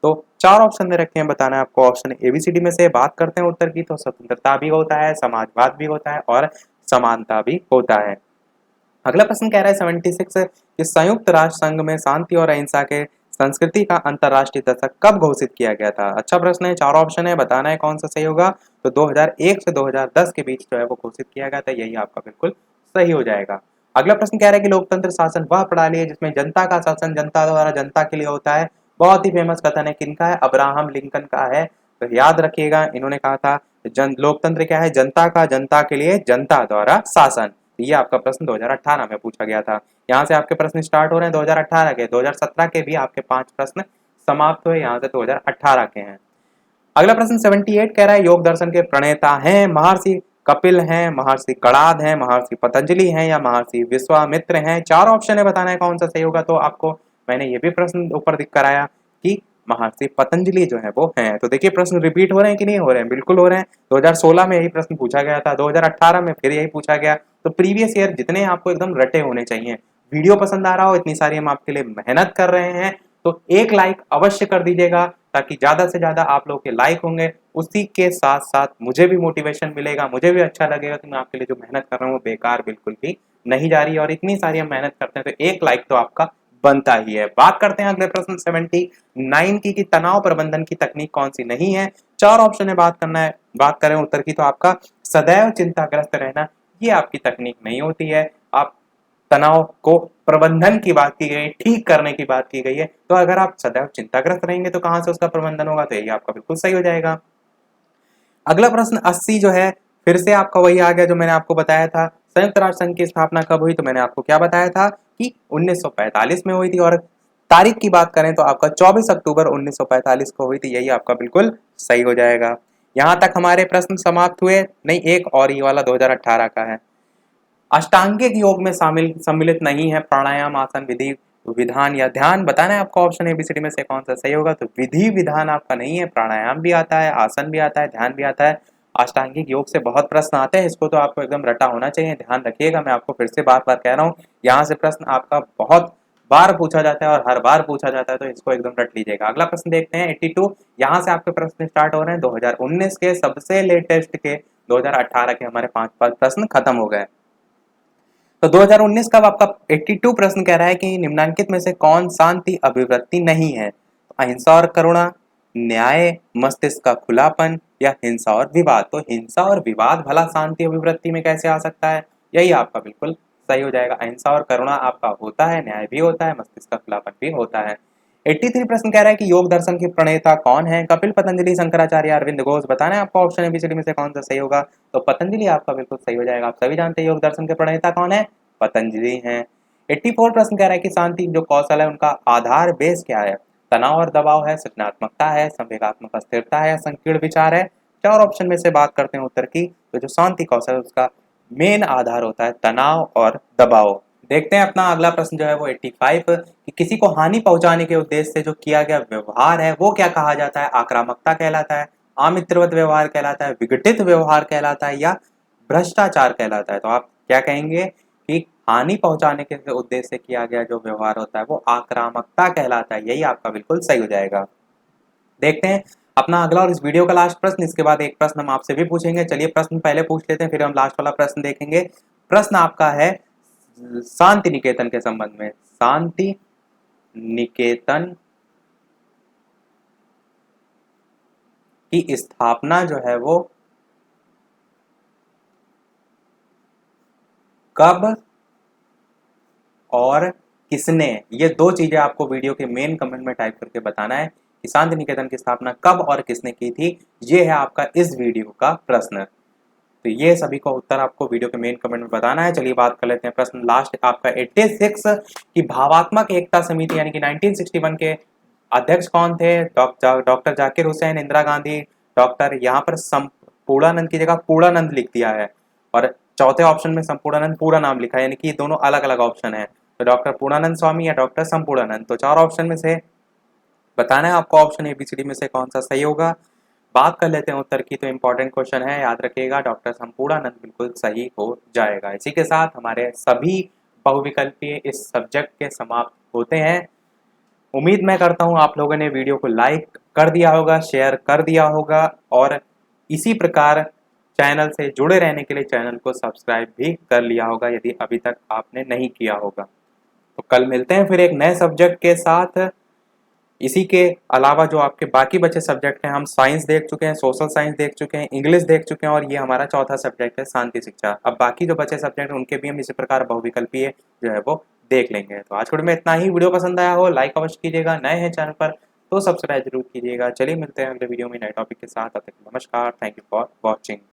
तो 4 ऑप्शन दे रखे हैं, बताना है आपको ऑप्शन एबीसीडी में से। बात करते हैं उत्तर की, तो स्वतंत्रता भी होता है, समाजवाद भी होता है और समानता भी होता है। अगला प्रश्न कह रहा है 76 कि संयुक्त राष्ट्र संघ में शांति और अहिंसा के संस्कृति का अंतरराष्ट्रीय दशक कब घोषित किया गया था। अच्छा प्रश्न है, 4 ऑप्शन है, बताना है कौन सा सही होगा। तो 2001 से 2010 के बीच जो है वो घोषित किया गया था, यही आपका बिल्कुल सही हो जाएगा। अगला प्रश्न कह रहा है कि लोकतंत्र शासन वह प्रणाली है जिसमें जनता का शासन जनता द्वारा जनता के लिए होता है। बहुत ही फेमस कथन है, किनका है, अब्राहम लिंकन का है। तो याद रखिएगा, इन्होंने कहा था लोकतंत्र क्या है, जनता का जनता के लिए जनता द्वारा शासन। तो ये आपका प्रश्न 2018 में पूछा गया था। यहाँ से आपके प्रश्न स्टार्ट हो रहे हैं 2018 के, 2017 के भी आपके 5 प्रश्न समाप्त हुए, यहाँ से 2018 के हैं। अगला प्रश्न 78 कह रहा है योग दर्शन के प्रणेता हैं महर्षि कपिल हैं, महर्षि कणाद हैं, महर्षि पतंजलि हैं या महर्षि विश्वामित्र हैं। 4 ऑप्शन है, बताना है कौन सा सही होगा। तो आपको मैंने ये भी प्रश्न ऊपर दिख कराया कि महर्षि पतंजलि जो है वो हैं। तो देखिए प्रश्न रिपीट हो रहे हैं कि नहीं हो रहे हैं, बिल्कुल हो रहे हैं। 2016 में यही प्रश्न पूछा गया था, 2018 में फिर यही पूछा गया। तो प्रीवियस ईयर जितने आपको एकदम रटे होने चाहिए। वीडियो पसंद आ रहा हो, इतनी सारी हम आपके लिए मेहनत कर रहे हैं, तो एक लाइक अवश्य कर दीजिएगा, ताकि ज्यादा से ज्यादा आप लोगों के लाइक होंगे। उसी के साथ साथ मुझे भी मोटिवेशन मिलेगा, मुझे भी अच्छा लगेगा कि मैं आपके लिए जो मेहनत कर रहा हूँ वो बेकार बिल्कुल भी नहीं जा रही है। और इतनी सारी हम मेहनत करते हैं तो एक लाइक तो आपका बनता ही है। बात करते हैं अगले प्रश्न 79 की कि तनाव प्रबंधन की तकनीक कौन सी नहीं है। 4 ऑप्शन है, बात करें उत्तर की तो आपका सदैव चिंताग्रस्त रहना, ये आपकी तकनीक नहीं होती है। आप तनाव को प्रबंधन की बात की गई, ठीक करने की बात की गई है, तो अगर आप सदैव चिंताग्रस्त रहेंगे तो कहां से उसका प्रबंधन होगा। तो यही आपका बिल्कुल सही हो जाएगा। अगला प्रश्न 80 जो है फिर से आपका वही आ गया जो मैंने आपको बताया था। संयुक्त राष्ट्र संघ की स्थापना कब हुई, तो मैंने आपको क्या बताया था कि 1945 में हुई थी। और तारीख की बात करें तो आपका 24 अक्टूबर 1945 को हुई थी, यही आपका बिल्कुल सही हो जाएगा। यहां तक हमारे प्रश्न समाप्त हुए। नहीं, एक और ये वाला 2018 का है। अष्टांगिक योग में सम्मिलित नहीं है प्राणायाम, आसन, विधि, विधान या ध्यान। बताना है आपको ऑप्शन एबीसीडी में से कौन सा सही होगा। तो विधि विधान आपका नहीं है, प्राणायाम भी आता है, आसन भी आता है, ध्यान भी आता है। अष्टांगिक योग से बहुत प्रश्न आते हैं, इसको तो आपको एकदम रटा होना चाहिए, ध्यान रखिएगा। मैं आपको फिर से बार बार कह रहा हूँ, यहाँ से प्रश्न आपका बहुत बार पूछा जाता है और हर बार पूछा जाता है, तो इसको एकदम रट लीजिएगा। अगला प्रश्न देखते हैं 82। यहाँ से आपके प्रश्न स्टार्ट हो रहे हैं 2019 के, सबसे लेटेस्ट के 2018 के हमारे 5 प्रश्न खत्म हो गए। तो 2019 का आपका 82 प्रश्न कह रहा है कि निम्नलिखित में से कौन शांति अभिवृत्ति नहीं है। अहिंसा और करुणा, न्याय, मस्तिष्क का खुलापन या हिंसा और विवाद। तो हिंसा और विवाद भला शांति अभिवृत्ति में कैसे आ सकता है, यही आपका बिल्कुल सही हो जाएगा। अहिंसा और करुणा आपका होता है, न्याय भी होता है, मस्तिष्क का खुलापन भी होता है। 83 प्रश्न कह रहा है कि योग दर्शन के प्रणेता कौन है। कपिल, पतंजलि, शंकराचार्य, अरविंद घोष। बताना है आपको ऑप्शन एबीसीडी में से कौन सा सही होगा। तो पतंजलि आपका बिल्कुल सही हो जाएगा। आप सभी जानते हैं योग दर्शन के प्रणेता कौन है, पतंजलि हैं। 84 प्रश्न कह रहा है कि शांति जो कौशल है उनका आधार बेस क्या है। तनाव और दबाव है, सृजनात्मकता है, संवेगात्मक अस्थिरता है, संकीर्ण विचार है। 4 ऑप्शन में से बात करते हैं उत्तर की। तो जो शांति कौशल है उसका मेन आधार होता है तनाव और दबाव। देखते हैं अपना अगला प्रश्न जो है वो 85 कि किसी को हानि पहुंचाने के उद्देश्य से जो किया गया व्यवहार है वो क्या कहा जाता है। आक्रामकता कहलाता है, अमित्रवत व्यवहार कहलाता है, विघटित व्यवहार कहलाता है या भ्रष्टाचार कहलाता है। तो आप क्या कहेंगे कि हानि पहुंचाने के उद्देश्य से किया गया जो व्यवहार होता है वो आक्रामकता कहलाता है, यही आपका बिल्कुल सही हो जाएगा। देखते हैं अपना अगला और इस वीडियो का लास्ट प्रश्न, इसके बाद एक प्रश्न हम आपसे भी पूछेंगे। चलिए प्रश्न पहले पूछ लेते हैं, फिर हम लास्ट वाला प्रश्न देखेंगे। प्रश्न आपका है शांति निकेतन के संबंध में। शांति निकेतन की स्थापना जो है वो कब और किसने, ये 2 चीजें आपको वीडियो के मेन कमेंट में टाइप करके बताना है कि शांति निकेतन की स्थापना कब और किसने की थी। ये है आपका इस वीडियो का प्रश्न। तो ये सभी को उत्तर आपको वीडियो के मेन कमेंट में बताना है। चलिए बात कर लेते हैं प्रश्न लास्ट आपका 86 की भावात्मक एकता समिति यानी कि 1961 के अध्यक्ष कौन थे। डॉक्टर जाकिर हुसैन, इंदिरा गांधी, डॉक्टर, यहाँ पर संपूर्णानंद की जगह पूर्णानंद लिख दिया है और चौथे ऑप्शन में संपूर्णानंद पूरा नाम लिखा है, यानी कि दोनों अलग अलग ऑप्शन है। तो डॉक्टर पूर्णानंद स्वामी या डॉक्टर संपूर्णानंद। तो 4 ऑप्शन में से बताना है आपको ऑप्शन एबीसीडी में से कौन सा सही होगा। बात कर लेते हैं उत्तर की। तो इंपॉर्टेंट क्वेश्चन है, याद रखिएगा, डॉक्टर संपूर्णानंद बिल्कुल सही हो जाएगा। इसी के साथ हमारे सभी बहुविकल्पीय इस सब्जेक्ट के समाप्त होते हैं। उम्मीद मैं करता हूं आप लोगों ने वीडियो को लाइक कर दिया होगा, शेयर कर दिया होगा और इसी प्रकार चैनल से जुड़े रहने के लिए चैनल को सब्सक्राइब भी कर लिया होगा यदि अभी तक आपने नहीं किया होगा। तो कल मिलते हैं फिर एक नए सब्जेक्ट के साथ। इसी के अलावा जो आपके बाकी बचे सब्जेक्ट हैं, हम साइंस देख चुके हैं, सोशल साइंस देख चुके हैं, इंग्लिश देख चुके हैं और ये हमारा चौथा सब्जेक्ट है शांति शिक्षा। अब बाकी जो बचे सब्जेक्ट उनके भी हम इसी प्रकार बहुविकल्पीय जो है वो देख लेंगे। तो आज के में इतना ही। वीडियो पसंद आया हो लाइक अवश्य कीजिएगा, नए हैं चैनल पर तो सब्सक्राइब जरूर कीजिएगा। चलिए मिलते हैं अगले वीडियो में नए टॉपिक के साथ। तब तक नमस्कार, थैंक यू फॉर वॉचिंग।